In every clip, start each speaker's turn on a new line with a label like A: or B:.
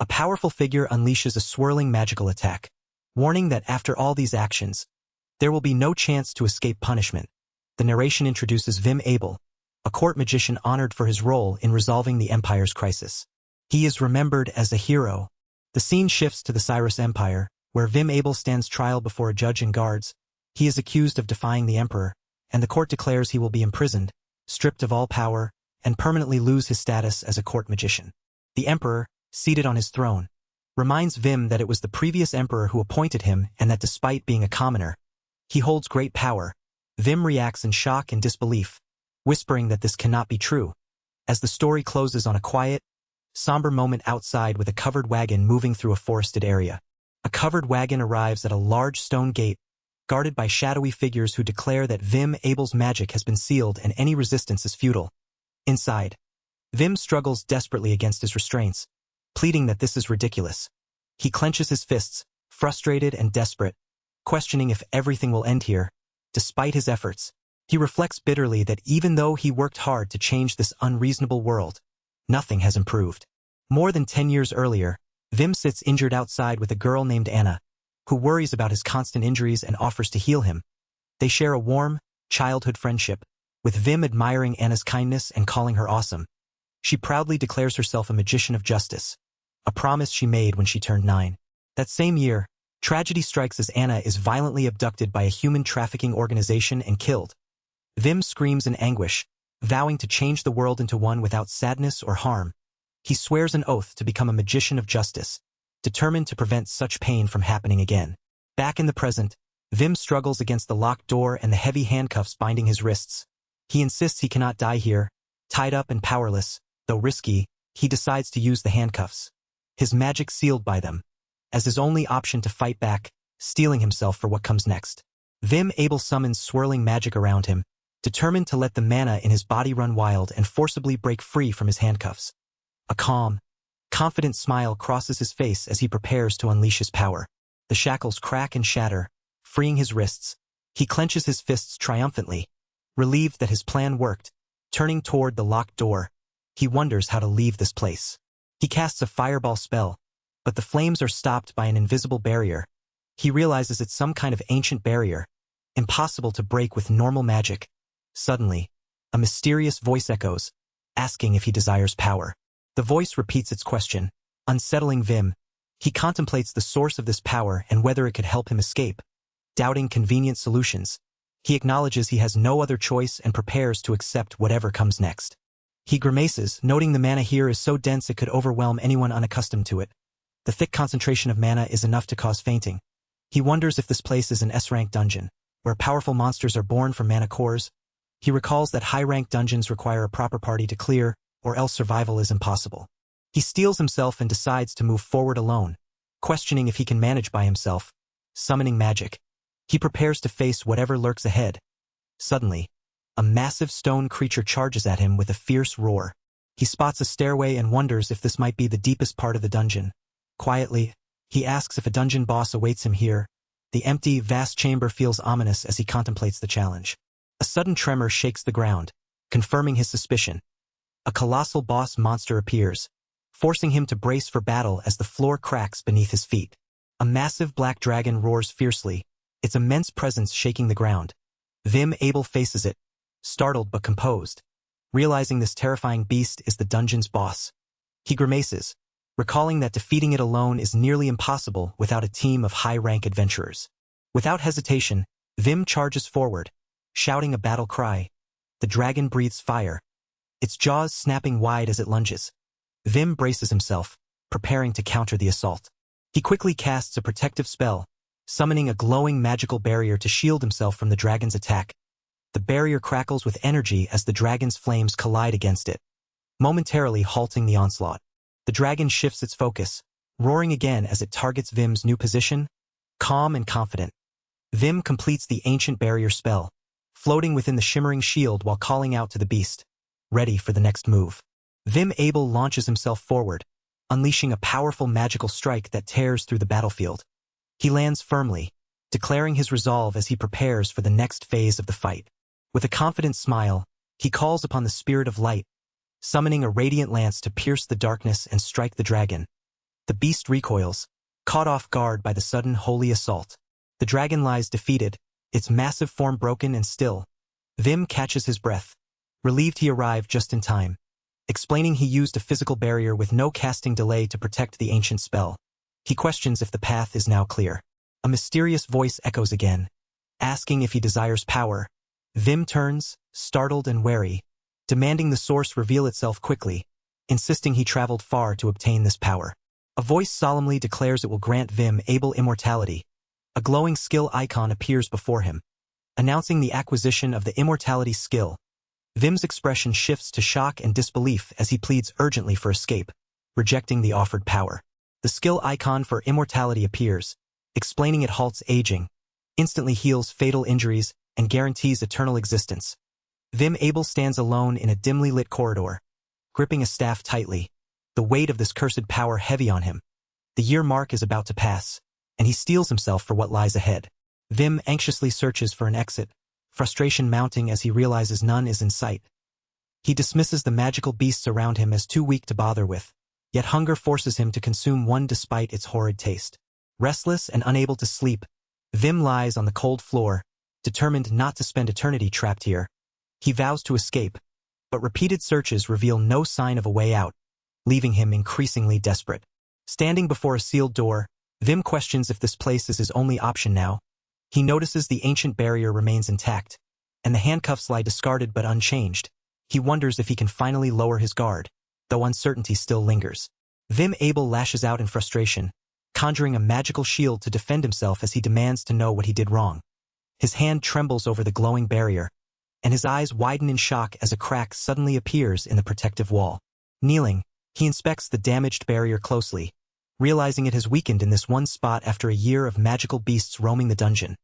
A: A powerful figure unleashes a swirling magical attack, warning that after all these actions, there will be no chance to escape punishment. The narration introduces Vim Abel, a court magician honored for his role in resolving the Empire's crisis. He is remembered as a hero. The scene shifts to the Cyrus Empire, where Vim Abel stands trial before a judge and guards. He is accused of defying the emperor, and the court declares he will be imprisoned, stripped of all power, and permanently lose his status as a court magician. The emperor, seated on his throne, reminds Vim that it was the previous emperor who appointed him and that despite being a commoner, he holds great power. Vim reacts in shock and disbelief, whispering that this cannot be true. As the story closes on a quiet, somber moment outside with a covered wagon moving through a forested area. A covered wagon arrives at a large stone gate, guarded by shadowy figures who declare that Vim Abel's magic has been sealed and any resistance is futile. Inside, Vim struggles desperately against his restraints, pleading that this is ridiculous. He clenches his fists, frustrated and desperate, questioning if everything will end here. Despite his efforts, he reflects bitterly that even though he worked hard to change this unreasonable world, nothing has improved. More than 10 years earlier, Vim sits injured outside with a girl named Anna, who worries about his constant injuries and offers to heal him. They share a warm, childhood friendship, with Vim admiring Anna's kindness and calling her awesome. She proudly declares herself a magician of justice, a promise she made when she turned 9. That same year, tragedy strikes as Anna is violently abducted by a human trafficking organization and killed. Vim screams in anguish, vowing to change the world into one without sadness or harm. He swears an oath to become a magician of justice, determined to prevent such pain from happening again. Back in the present, Vim struggles against the locked door and the heavy handcuffs binding his wrists. He insists he cannot die here. Tied up and powerless, though risky, he decides to use the handcuffs, his magic sealed by them, as his only option to fight back, steeling himself for what comes next. Vim Abel summons swirling magic around him, determined to let the mana in his body run wild and forcibly break free from his handcuffs. A calm, confident smile crosses his face as he prepares to unleash his power. The shackles crack and shatter, freeing his wrists. He clenches his fists triumphantly, relieved that his plan worked. Turning toward the locked door, he wonders how to leave this place. He casts a fireball spell, but the flames are stopped by an invisible barrier. He realizes it's some kind of ancient barrier, impossible to break with normal magic. Suddenly, a mysterious voice echoes, asking if he desires power. The voice repeats its question, unsettling Vim. He contemplates the source of this power and whether it could help him escape. Doubting convenient solutions, he acknowledges he has no other choice and prepares to accept whatever comes next. He grimaces, noting the mana here is so dense it could overwhelm anyone unaccustomed to it. The thick concentration of mana is enough to cause fainting. He wonders if this place is an S-rank dungeon, where powerful monsters are born from mana cores. He recalls that high-rank dungeons require a proper party to clear, or else survival is impossible. He steels himself and decides to move forward alone, questioning if he can manage by himself. Summoning magic, he prepares to face whatever lurks ahead. Suddenly, a massive stone creature charges at him with a fierce roar. He spots a stairway and wonders if this might be the deepest part of the dungeon. Quietly, he asks if a dungeon boss awaits him here. The empty, vast chamber feels ominous as he contemplates the challenge. A sudden tremor shakes the ground, confirming his suspicion. A colossal boss monster appears, forcing him to brace for battle as the floor cracks beneath his feet. A massive black dragon roars fiercely, its immense presence shaking the ground. Vim Abel faces it, startled but composed, realizing this terrifying beast is the dungeon's boss. He grimaces, recalling that defeating it alone is nearly impossible without a team of high-rank adventurers. Without hesitation, Vim charges forward, shouting a battle cry. The dragon breathes fire, its jaws snapping wide as it lunges. Vim braces himself, preparing to counter the assault. He quickly casts a protective spell, summoning a glowing magical barrier to shield himself from the dragon's attack. The barrier crackles with energy as the dragon's flames collide against it, momentarily halting the onslaught. The dragon shifts its focus, roaring again as it targets Vim's new position. Calm and confident, Vim completes the ancient barrier spell, floating within the shimmering shield while calling out to the beast, ready for the next move. Vim Abel launches himself forward, unleashing a powerful magical strike that tears through the battlefield. He lands firmly, declaring his resolve as he prepares for the next phase of the fight. With a confident smile, he calls upon the spirit of light, summoning a radiant lance to pierce the darkness and strike the dragon. The beast recoils, caught off guard by the sudden holy assault. The dragon lies defeated, its massive form broken and still. Vim catches his breath, relieved he arrived just in time, explaining he used a physical barrier with no casting delay to protect the ancient spell. He questions if the path is now clear. A mysterious voice echoes again, asking if he desires power. Vim turns, startled and wary, demanding the source reveal itself quickly, insisting he traveled far to obtain this power. A voice solemnly declares it will grant Vim Abel immortality. A glowing skill icon appears before him, announcing the acquisition of the immortality skill. Vim's expression shifts to shock and disbelief as he pleads urgently for escape, rejecting the offered power. The skill icon for immortality appears, explaining it halts aging, instantly heals fatal injuries, and guarantees eternal existence. Vim Abel stands alone in a dimly lit corridor, gripping a staff tightly, the weight of this cursed power heavy on him. The year mark is about to pass, and he steels himself for what lies ahead. Vim anxiously searches for an exit, frustration mounting as he realizes none is in sight. He dismisses the magical beasts around him as too weak to bother with, yet hunger forces him to consume one despite its horrid taste. Restless and unable to sleep, Vim lies on the cold floor, determined not to spend eternity trapped here. He vows to escape, but repeated searches reveal no sign of a way out, leaving him increasingly desperate. Standing before a sealed door, Vim questions if this place is his only option now. He notices the ancient barrier remains intact, and the handcuffs lie discarded but unchanged. He wonders if he can finally lower his guard, though uncertainty still lingers. Vim Abel lashes out in frustration, conjuring a magical shield to defend himself as he demands to know what he did wrong. His hand trembles over the glowing barrier, and his eyes widen in shock as a crack suddenly appears in the protective wall. Kneeling, he inspects the damaged barrier closely, realizing it has weakened in this one spot after a year of magical beasts roaming the dungeon.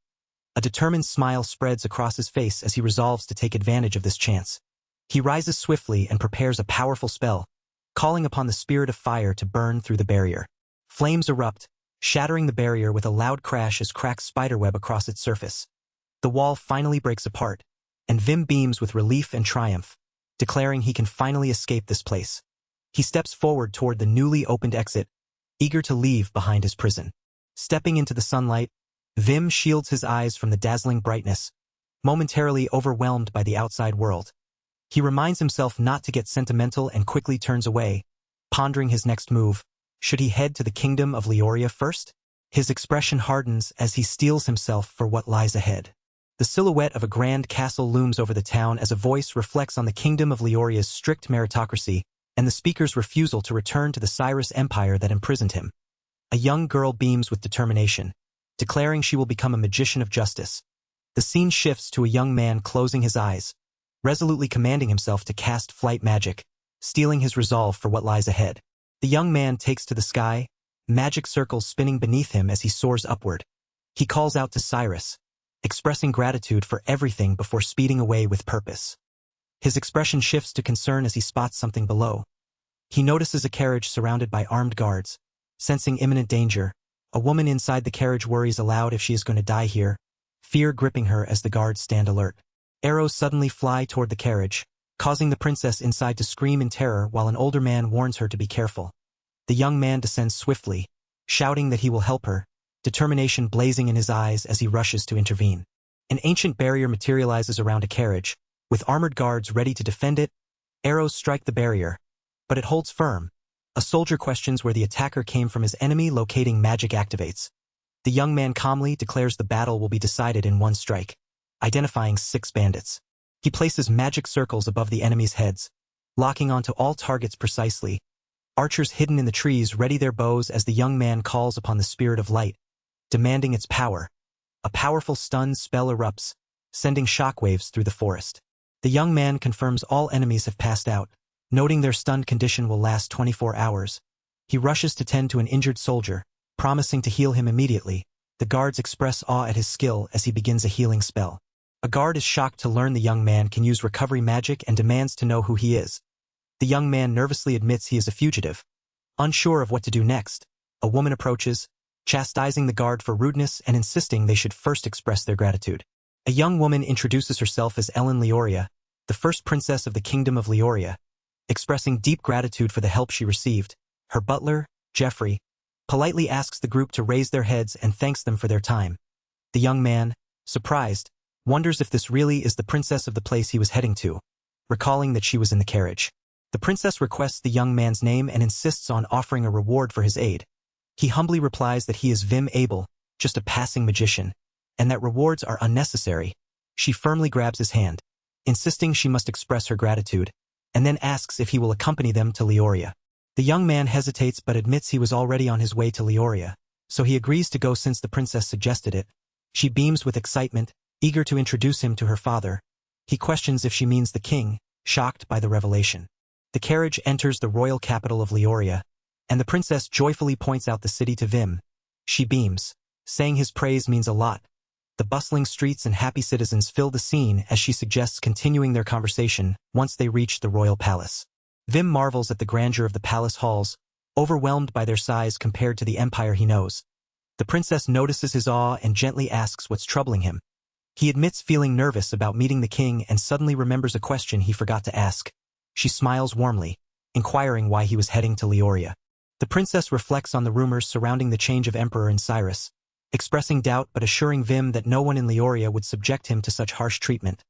A: A determined smile spreads across his face as he resolves to take advantage of this chance. He rises swiftly and prepares a powerful spell, calling upon the spirit of fire to burn through the barrier. Flames erupt, shattering the barrier with a loud crash as cracks spiderweb across its surface. The wall finally breaks apart, and Vim beams with relief and triumph, declaring he can finally escape this place. He steps forward toward the newly opened exit, eager to leave behind his prison. Stepping into the sunlight, Vim shields his eyes from the dazzling brightness, momentarily overwhelmed by the outside world. He reminds himself not to get sentimental and quickly turns away, pondering his next move. Should he head to the kingdom of Leoria first? His expression hardens as he steels himself for what lies ahead. The silhouette of a grand castle looms over the town as a voice reflects on the kingdom of Leoria's strict meritocracy and the speaker's refusal to return to the Cyrus Empire that imprisoned him. A young girl beams with determination, declaring she will become a magician of justice. The scene shifts to a young man closing his eyes, resolutely commanding himself to cast flight magic, steeling his resolve for what lies ahead. The young man takes to the sky, magic circles spinning beneath him as he soars upward. He calls out to Cyrus, expressing gratitude for everything before speeding away with purpose. His expression shifts to concern as he spots something below. He notices a carriage surrounded by armed guards. Sensing imminent danger, a woman inside the carriage worries aloud if she is going to die here, fear gripping her as the guards stand alert. Arrows suddenly fly toward the carriage, causing the princess inside to scream in terror while an older man warns her to be careful. The young man descends swiftly, shouting that he will help her, determination blazing in his eyes as he rushes to intervene. An ancient barrier materializes around a carriage, with armored guards ready to defend it. Arrows strike the barrier, but it holds firm. A soldier questions where the attacker came from. His enemy locating magic activates. The young man calmly declares the battle will be decided in one strike, identifying 6 bandits. He places magic circles above the enemy's heads, locking onto all targets precisely. Archers hidden in the trees ready their bows as the young man calls upon the spirit of light, demanding its power. A powerful stun spell erupts, sending shockwaves through the forest. The young man confirms all enemies have passed out, noting their stunned condition will last 24 hours. He rushes to tend to an injured soldier, promising to heal him immediately. The guards express awe at his skill as he begins a healing spell. A guard is shocked to learn the young man can use recovery magic and demands to know who he is. The young man nervously admits he is a fugitive. Unsure of what to do next, a woman approaches, chastising the guard for rudeness and insisting they should first express their gratitude. A young woman introduces herself as Ellen Leoria, the first princess of the kingdom of Leoria, expressing deep gratitude for the help she received. Her butler, Jeffrey, politely asks the group to raise their heads and thanks them for their time. The young man, surprised, wonders if this really is the princess of the place he was heading to, recalling that she was in the carriage. The princess requests the young man's name and insists on offering a reward for his aid. He humbly replies that he is Vim Abel, just a passing magician, and that rewards are unnecessary. She firmly grabs his hand, insisting she must express her gratitude, and then asks if he will accompany them to Leoria. The young man hesitates but admits he was already on his way to Leoria, so he agrees to go since the princess suggested it. She beams with excitement, eager to introduce him to her father. He questions if she means the king, shocked by the revelation. The carriage enters the royal capital of Leoria, and the princess joyfully points out the city to Vim. She beams, saying his praise means a lot. The bustling streets and happy citizens fill the scene as she suggests continuing their conversation once they reach the royal palace. Vim marvels at the grandeur of the palace halls, overwhelmed by their size compared to the empire he knows. The princess notices his awe and gently asks what's troubling him. He admits feeling nervous about meeting the king and suddenly remembers a question he forgot to ask. She smiles warmly, inquiring why he was heading to Leoria. The princess reflects on the rumors surrounding the change of emperor in Cyrus, expressing doubt but assuring Vim that no one in Leoria would subject him to such harsh treatment.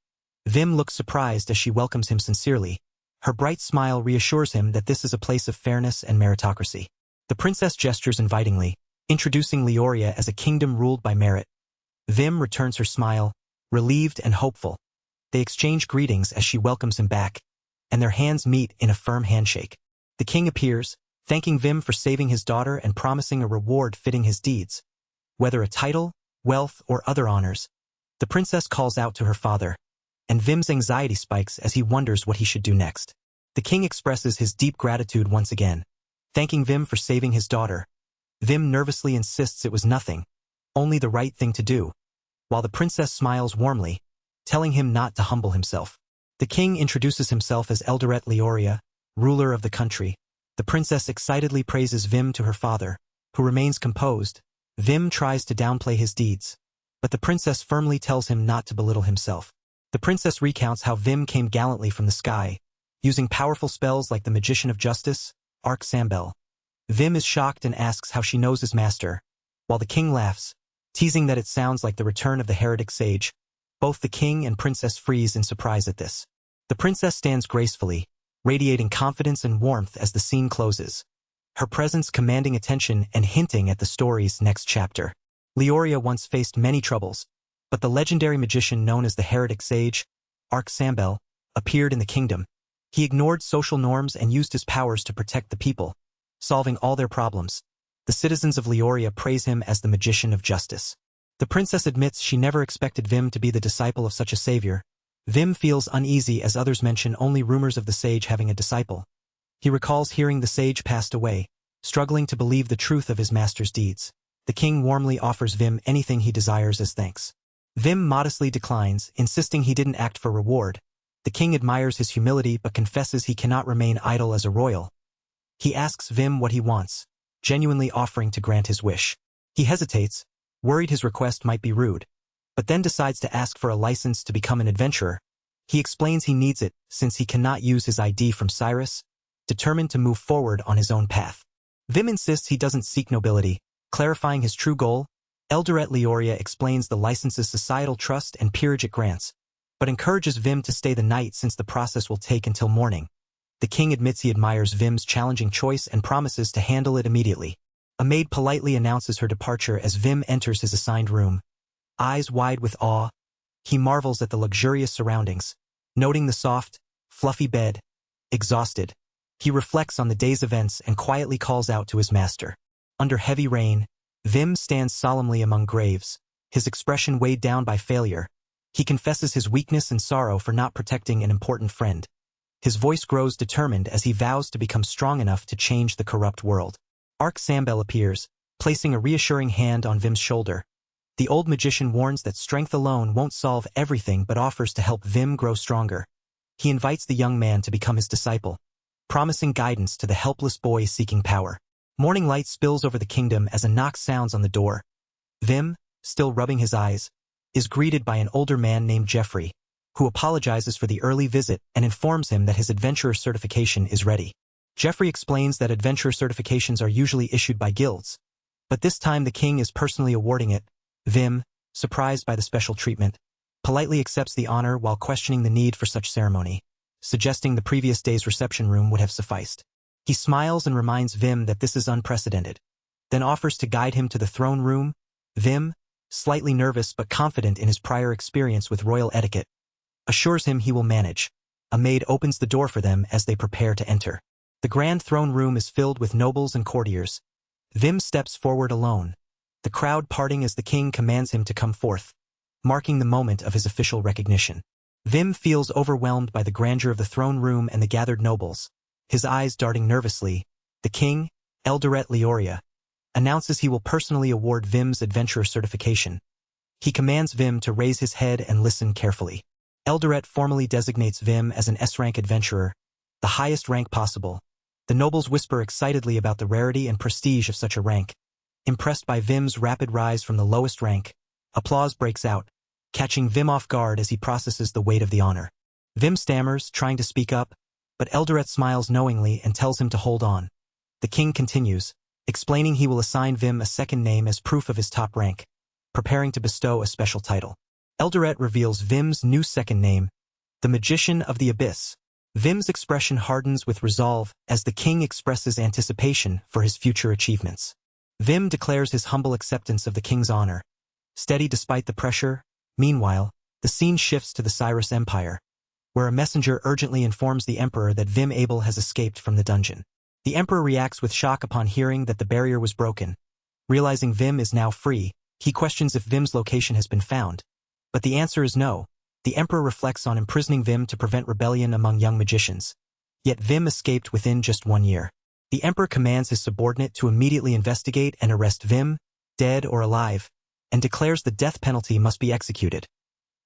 A: Vim looks surprised as she welcomes him sincerely. Her bright smile reassures him that this is a place of fairness and meritocracy. The princess gestures invitingly, introducing Leoria as a kingdom ruled by merit. Vim returns her smile, relieved and hopeful. They exchange greetings as she welcomes him back, and their hands meet in a firm handshake. The king appears, thanking Vim for saving his daughter and promising a reward fitting his deeds. Whether a title, wealth, or other honors, the princess calls out to her father, and Vim's anxiety spikes as he wonders what he should do next. The king expresses his deep gratitude once again, thanking Vim for saving his daughter. Vim nervously insists it was nothing, only the right thing to do, while the princess smiles warmly, telling him not to humble himself. The king introduces himself as Elderet Leoria, ruler of the country. The princess excitedly praises Vim to her father, who remains composed. Vim tries to downplay his deeds, but the princess firmly tells him not to belittle himself. The princess recounts how Vim came gallantly from the sky, using powerful spells like the Magician of Justice, Sambel. Vim is shocked and asks how she knows his master, while the king laughs, teasing that it sounds like the return of the heretic sage. Both the king and princess freeze in surprise at this. The princess stands gracefully, radiating confidence and warmth as the scene closes, her presence commanding attention and hinting at the story's next chapter. Leoria once faced many troubles, but the legendary magician known as the heretic sage, Sambel, appeared in the kingdom. He ignored social norms and used his powers to protect the people, solving all their problems. The citizens of Leoria praise him as the magician of justice. The princess admits she never expected Vim to be the disciple of such a savior. Vim feels uneasy as others mention only rumors of the sage having a disciple. He recalls hearing the sage passed away, struggling to believe the truth of his master's deeds. The king warmly offers Vim anything he desires as thanks. Vim modestly declines, insisting he didn't act for reward. The king admires his humility but confesses he cannot remain idle as a royal. He asks Vim what he wants, genuinely offering to grant his wish. He hesitates, worried his request might be rude, but then decides to ask for a license to become an adventurer. He explains he needs it since he cannot use his ID from Cyrus, determined to move forward on his own path. Vim insists he doesn't seek nobility, clarifying his true goal. Elderet Leoria explains the license's societal trust and peerage it grants, but encourages Vim to stay the night since the process will take until morning. The king admits he admires Vim's challenging choice and promises to handle it immediately. A maid politely announces her departure as Vim enters his assigned room. Eyes wide with awe, he marvels at the luxurious surroundings, noting the soft, fluffy bed. Exhausted, he reflects on the day's events and quietly calls out to his master. Under heavy rain, Vim stands solemnly among graves, his expression weighed down by failure. He confesses his weakness and sorrow for not protecting an important friend. His voice grows determined as he vows to become strong enough to change the corrupt world. Sambel appears, placing a reassuring hand on Vim's shoulder. The old magician warns that strength alone won't solve everything but offers to help Vim grow stronger. He invites the young man to become his disciple, promising guidance to the helpless boy seeking power. Morning light spills over the kingdom as a knock sounds on the door. Vim, still rubbing his eyes, is greeted by an older man named Jeffrey, who apologizes for the early visit and informs him that his adventurer certification is ready. Jeffrey explains that adventurer certifications are usually issued by guilds, But this time the king is personally awarding it. Vim, surprised by the special treatment, politely accepts the honor while questioning the need for such ceremony, suggesting the previous day's reception room would have sufficed. He smiles and reminds Vim that this is unprecedented, then offers to guide him to the throne room. Vim, slightly nervous but confident in his prior experience with royal etiquette, assures him he will manage. A maid opens the door for them as they prepare to enter. The grand throne room is filled with nobles and courtiers. Vim steps forward alone, the crowd parting as the king commands him to come forth, marking the moment of his official recognition. Vim feels overwhelmed by the grandeur of the throne room and the gathered nobles, his eyes darting nervously. The king, Elderet Leoria, announces he will personally award Vim's adventurer certification. He commands Vim to raise his head and listen carefully. Elderet formally designates Vim as an S-rank adventurer, the highest rank possible. The nobles whisper excitedly about the rarity and prestige of such a rank. Impressed by Vim's rapid rise from the lowest rank, applause breaks out, catching Vim off guard as he processes the weight of the honor. Vim stammers, trying to speak up, but Elderet smiles knowingly and tells him to hold on. The king continues, explaining he will assign Vim a second name as proof of his top rank, preparing to bestow a special title. Elderet reveals Vim's new second name, the Magician of the Abyss. Vim's expression hardens with resolve as the king expresses anticipation for his future achievements. Vim declares his humble acceptance of the king's honor. Steady despite the pressure, meanwhile, the scene shifts to the Cyrus Empire, where a messenger urgently informs the emperor that Vim Abel has escaped from the dungeon. The emperor reacts with shock upon hearing that the barrier was broken. Realizing Vim is now free, he questions if Vim's location has been found. But the answer is no. The emperor reflects on imprisoning Vim to prevent rebellion among young magicians. Yet Vim escaped within just 1 year. The emperor commands his subordinate to immediately investigate and arrest Vim, dead or alive, and declares the death penalty must be executed.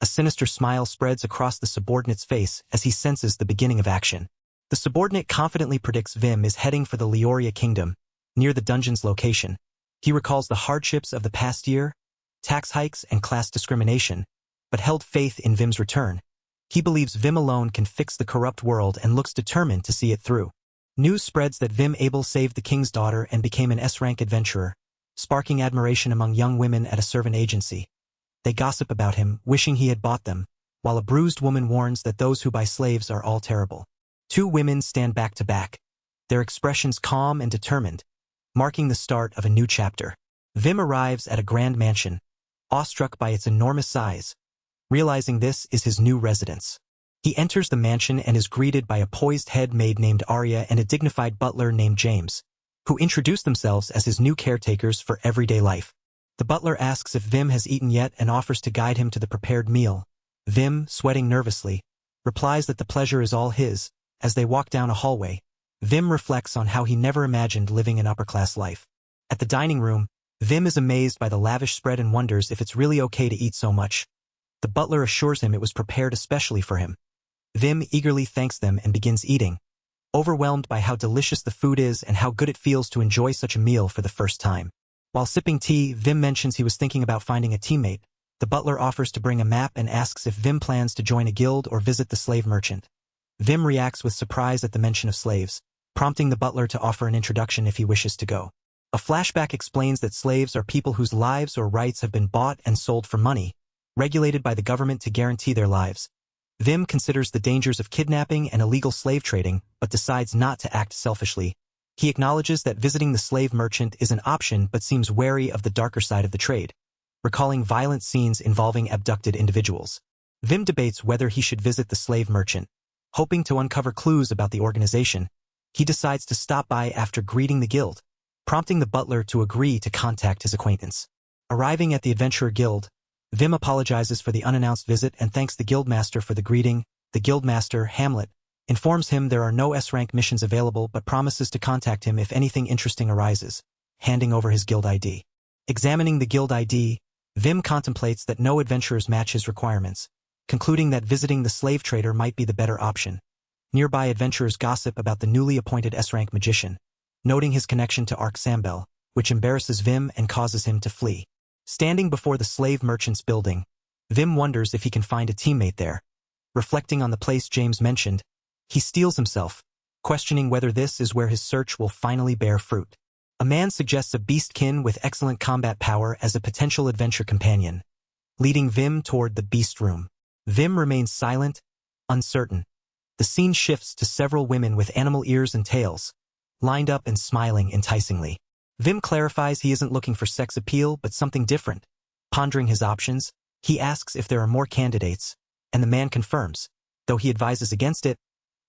A: A sinister smile spreads across the subordinate's face as he senses the beginning of action. The subordinate confidently predicts Vim is heading for the Leoria kingdom, near the dungeon's location. He recalls the hardships of the past year, tax hikes and class discrimination, but held faith in Vim's return. He believes Vim alone can fix the corrupt world and looks determined to see it through. News spreads that Vim Abel saved the king's daughter and became an S-rank adventurer, sparking admiration among young women at a servant agency. They gossip about him, wishing he had bought them, while a bruised woman warns that those who buy slaves are all terrible. 2 women stand back to back, their expressions calm and determined, marking the start of a new chapter. Vim arrives at a grand mansion, awestruck by its enormous size, realizing this is his new residence. He enters the mansion and is greeted by a poised head maid named Arya and a dignified butler named James, who introduce themselves as his new caretakers for everyday life. The butler asks if Vim has eaten yet and offers to guide him to the prepared meal. Vim, sweating nervously, replies that the pleasure is all his. As they walk down a hallway, Vim reflects on how he never imagined living an upper-class life. At the dining room, Vim is amazed by the lavish spread and wonders if it's really okay to eat so much. The butler assures him it was prepared especially for him. Vim eagerly thanks them and begins eating, overwhelmed by how delicious the food is and how good it feels to enjoy such a meal for the first time. While sipping tea, Vim mentions he was thinking about finding a teammate. The butler offers to bring a map and asks if Vim plans to join a guild or visit the slave merchant. Vim reacts with surprise at the mention of slaves, prompting the butler to offer an introduction if he wishes to go. A flashback explains that slaves are people whose lives or rights have been bought and sold for money, regulated by the government to guarantee their lives. Vim considers the dangers of kidnapping and illegal slave trading, but decides not to act selfishly. He acknowledges that visiting the slave merchant is an option but seems wary of the darker side of the trade, recalling violent scenes involving abducted individuals. Vim debates whether he should visit the slave merchant. Hoping to uncover clues about the organization, he decides to stop by after greeting the guild, prompting the butler to agree to contact his acquaintance. Arriving at the Adventurer Guild, Vim apologizes for the unannounced visit and thanks the guildmaster for the greeting. The guildmaster, Hamlet, informs him there are no S-rank missions available but promises to contact him if anything interesting arises, handing over his guild ID. Examining the guild ID, Vim contemplates that no adventurers match his requirements, concluding that visiting the slave trader might be the better option. Nearby adventurers gossip about the newly appointed S-rank magician, noting his connection to Ark Sambel, which embarrasses Vim and causes him to flee. Standing before the slave merchant's building, Vim wonders if he can find a teammate there. Reflecting on the place James mentioned, he steels himself, questioning whether this is where his search will finally bear fruit. A man suggests a beastkin with excellent combat power as a potential adventure companion, leading Vim toward the beast room. Vim remains silent, uncertain. The scene shifts to several women with animal ears and tails, lined up and smiling enticingly. Vim clarifies he isn't looking for sex appeal but something different. Pondering his options, he asks if there are more candidates, and the man confirms. Though he advises against it,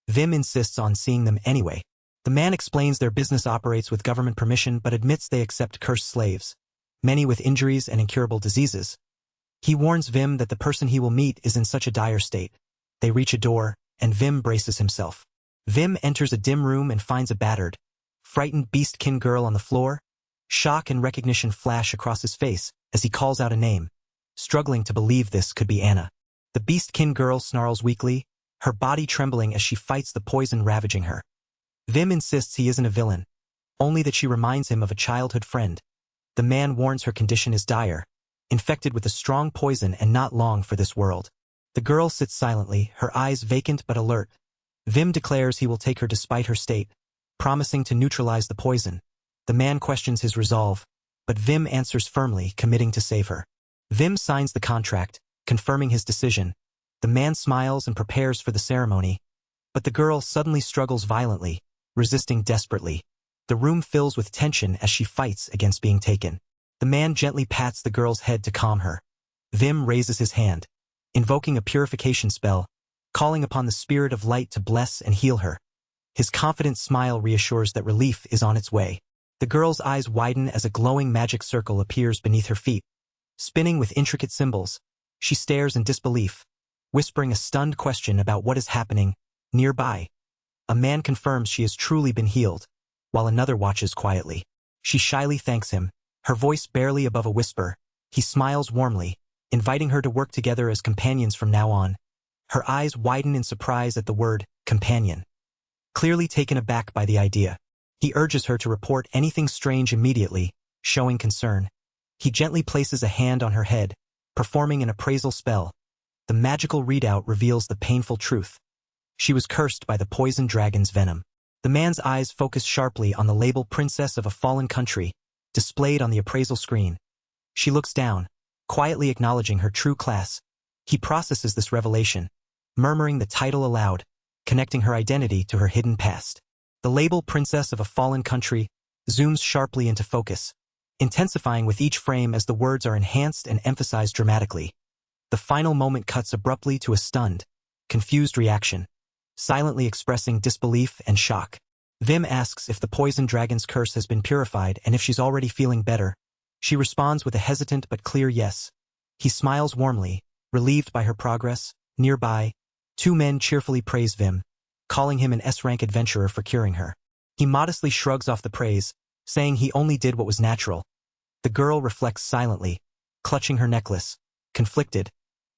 A: Vim insists on seeing them anyway. The man explains their business operates with government permission but admits they accept cursed slaves, many with injuries and incurable diseases. He warns Vim that the person he will meet is in such a dire state. They reach a door, and Vim braces himself. Vim enters a dim room and finds a battered, frightened beastkin girl on the floor. Shock and recognition flash across his face as he calls out a name, struggling to believe this could be Anna. The beastkin girl snarls weakly, her body trembling as she fights the poison ravaging her. Vim insists he isn't a villain, only that she reminds him of a childhood friend. The man warns her condition is dire, infected with a strong poison and not long for this world. The girl sits silently, her eyes vacant but alert. Vim declares he will take her despite her state, promising to neutralize the poison. The man questions his resolve, but Vim answers firmly, committing to save her. Vim signs the contract, confirming his decision. The man smiles and prepares for the ceremony, but the girl suddenly struggles violently, resisting desperately. The room fills with tension as she fights against being taken. The man gently pats the girl's head to calm her. Vim raises his hand, invoking a purification spell, calling upon the spirit of light to bless and heal her. His confident smile reassures that relief is on its way. The girl's eyes widen as a glowing magic circle appears beneath her feet. Spinning with intricate symbols, she stares in disbelief, whispering a stunned question about what is happening nearby. A man confirms she has truly been healed, while another watches quietly. She shyly thanks him, her voice barely above a whisper. He smiles warmly, inviting her to work together as companions from now on. Her eyes widen in surprise at the word companion. Clearly taken aback by the idea, he urges her to report anything strange immediately, showing concern. He gently places a hand on her head, performing an appraisal spell. The magical readout reveals the painful truth. She was cursed by the poison dragon's venom. The man's eyes focus sharply on the label Princess of a Fallen Country, displayed on the appraisal screen. She looks down, quietly acknowledging her true class. He processes this revelation, murmuring the title aloud, connecting her identity to her hidden past. The label Princess of a Fallen Country zooms sharply into focus, intensifying with each frame as the words are enhanced and emphasized dramatically. The final moment cuts abruptly to a stunned, confused reaction, silently expressing disbelief and shock. Vim asks if the poison dragon's curse has been purified and if she's already feeling better. She responds with a hesitant but clear yes. He smiles warmly, relieved by her progress. Nearby, two men cheerfully praise Vim, calling him an S-rank adventurer for curing her. He modestly shrugs off the praise, saying he only did what was natural. The girl reflects silently, clutching her necklace. Conflicted,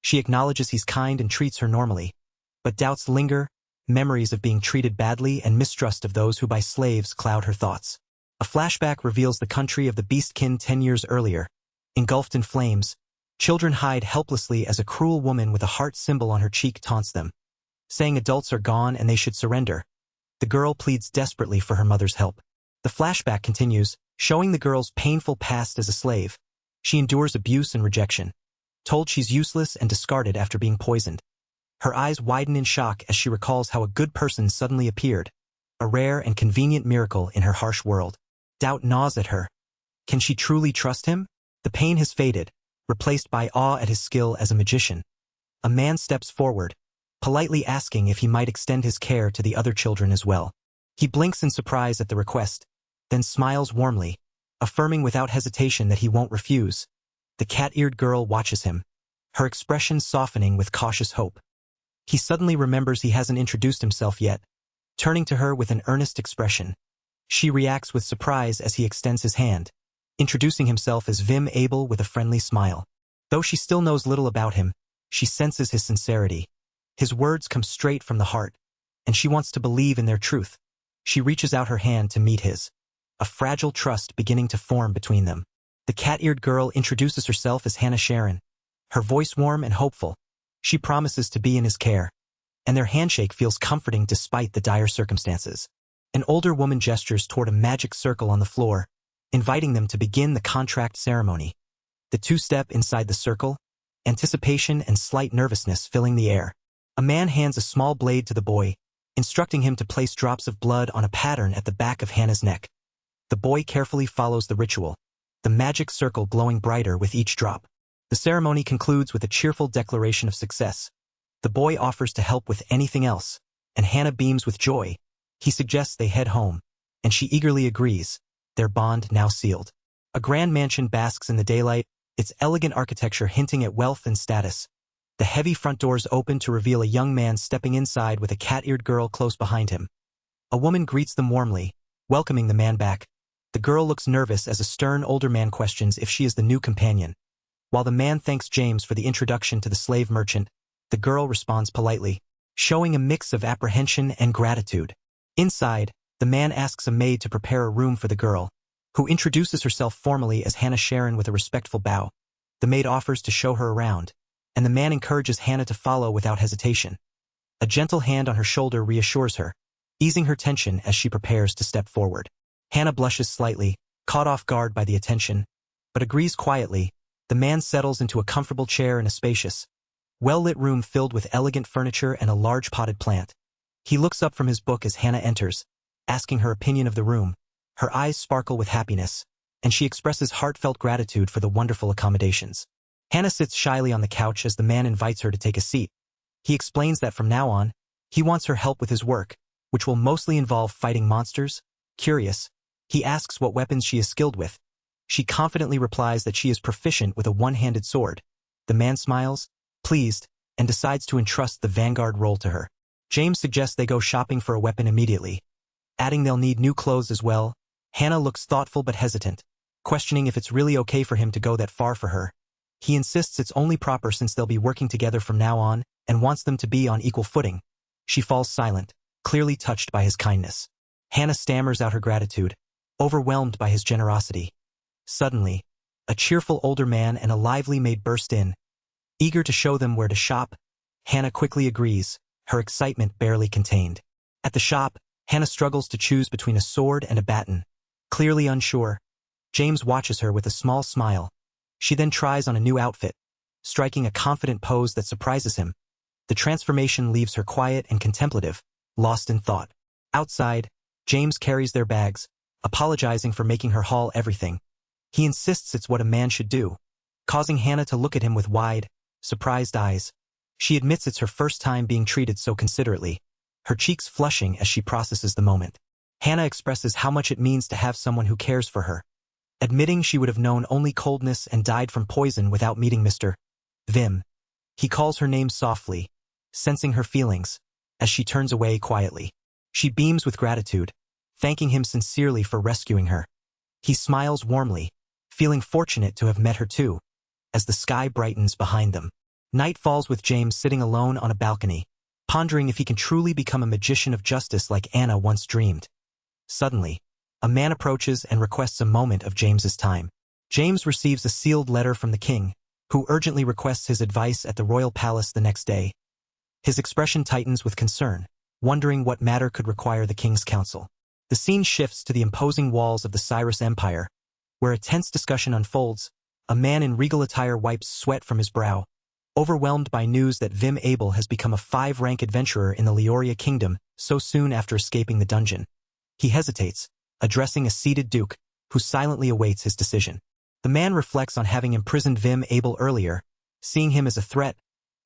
A: she acknowledges he's kind and treats her normally. But doubts linger, memories of being treated badly and mistrust of those who by slaves cloud her thoughts. A flashback reveals the country of the beastkin 10 years earlier. Engulfed in flames, children hide helplessly as a cruel woman with a heart symbol on her cheek taunts them, saying adults are gone and they should surrender. The girl pleads desperately for her mother's help. The flashback continues, showing the girl's painful past as a slave. She endures abuse and rejection, told she's useless and discarded after being poisoned. Her eyes widen in shock as she recalls how a good person suddenly appeared, a rare and convenient miracle in her harsh world. Doubt gnaws at her. Can she truly trust him? The pain has faded, replaced by awe at his skill as a magician. A man steps forward, politely asking if he might extend his care to the other children as well. He blinks in surprise at the request, then smiles warmly, affirming without hesitation that he won't refuse. The cat-eared girl watches him, her expression softening with cautious hope. He suddenly remembers he hasn't introduced himself yet, turning to her with an earnest expression. She reacts with surprise as he extends his hand, introducing himself as Vim Abel with a friendly smile. Though she still knows little about him, she senses his sincerity. His words come straight from the heart, and she wants to believe in their truth. She reaches out her hand to meet his, a fragile trust beginning to form between them. The cat-eared girl introduces herself as Hannah Sharon, her voice warm and hopeful. She promises to be in his care, and their handshake feels comforting despite the dire circumstances. An older woman gestures toward a magic circle on the floor, inviting them to begin the contract ceremony. The two step inside the circle, anticipation and slight nervousness filling the air. A man hands a small blade to the boy, instructing him to place drops of blood on a pattern at the back of Hannah's neck. The boy carefully follows the ritual, the magic circle glowing brighter with each drop. The ceremony concludes with a cheerful declaration of success. The boy offers to help with anything else, and Hannah beams with joy. He suggests they head home, and she eagerly agrees, their bond now sealed. A grand mansion basks in the daylight, its elegant architecture hinting at wealth and status. The heavy front doors open to reveal a young man stepping inside with a cat-eared girl close behind him. A woman greets them warmly, welcoming the man back. The girl looks nervous as a stern older man questions if she is the new companion. While the man thanks James for the introduction to the slave merchant, the girl responds politely, showing a mix of apprehension and gratitude. Inside, the man asks a maid to prepare a room for the girl, who introduces herself formally as Hannah Sharon with a respectful bow. The maid offers to show her around, and the man encourages Hannah to follow without hesitation. A gentle hand on her shoulder reassures her, easing her tension as she prepares to step forward. Hannah blushes slightly, caught off guard by the attention, but agrees quietly. The man settles into a comfortable chair in a spacious, well-lit room filled with elegant furniture and a large potted plant. He looks up from his book as Hannah enters, asking her opinion of the room. Her eyes sparkle with happiness, and she expresses heartfelt gratitude for the wonderful accommodations. Hannah sits shyly on the couch as the man invites her to take a seat. He explains that from now on, he wants her help with his work, which will mostly involve fighting monsters. Curious, he asks what weapons she is skilled with. She confidently replies that she is proficient with a one-handed sword. The man smiles, pleased, and decides to entrust the vanguard role to her. James suggests they go shopping for a weapon immediately, adding they'll need new clothes as well. Hannah looks thoughtful but hesitant, questioning if it's really okay for him to go that far for her. He insists it's only proper since they'll be working together from now on and wants them to be on equal footing. She falls silent, clearly touched by his kindness. Hannah stammers out her gratitude, overwhelmed by his generosity. Suddenly, a cheerful older man and a lively maid burst in, eager to show them where to shop. Hannah quickly agrees, her excitement barely contained. At the shop, Hannah struggles to choose between a sword and a baton. Clearly unsure, James watches her with a small smile. She then tries on a new outfit, striking a confident pose that surprises him. The transformation leaves her quiet and contemplative, lost in thought. Outside, James carries their bags, apologizing for making her haul everything. He insists it's what a man should do, causing Hannah to look at him with wide, surprised eyes. She admits it's her first time being treated so considerately, her cheeks flushing as she processes the moment. Hannah expresses how much it means to have someone who cares for her, admitting she would have known only coldness and died from poison without meeting Mr. Vim. He calls her name softly, sensing her feelings, as she turns away quietly. She beams with gratitude, thanking him sincerely for rescuing her. He smiles warmly, feeling fortunate to have met her too, as the sky brightens behind them. Night falls with James sitting alone on a balcony, pondering if he can truly become a magician of justice like Anna once dreamed. Suddenly, a man approaches and requests a moment of James's time. James receives a sealed letter from the king, who urgently requests his advice at the royal palace the next day. His expression tightens with concern, wondering what matter could require the king's counsel. The scene shifts to the imposing walls of the Cyrus Empire, where a tense discussion unfolds. A man in regal attire wipes sweat from his brow, overwhelmed by news that Vim Abel has become a 5-rank adventurer in the Leoria kingdom so soon after escaping the dungeon. He hesitates, addressing a seated duke, who silently awaits his decision. The man reflects on having imprisoned Vim Abel earlier, seeing him as a threat.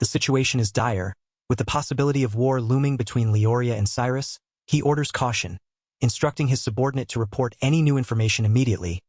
A: The situation is dire, with the possibility of war looming between Leoria and Cyrus. He orders caution, instructing his subordinate to report any new information immediately.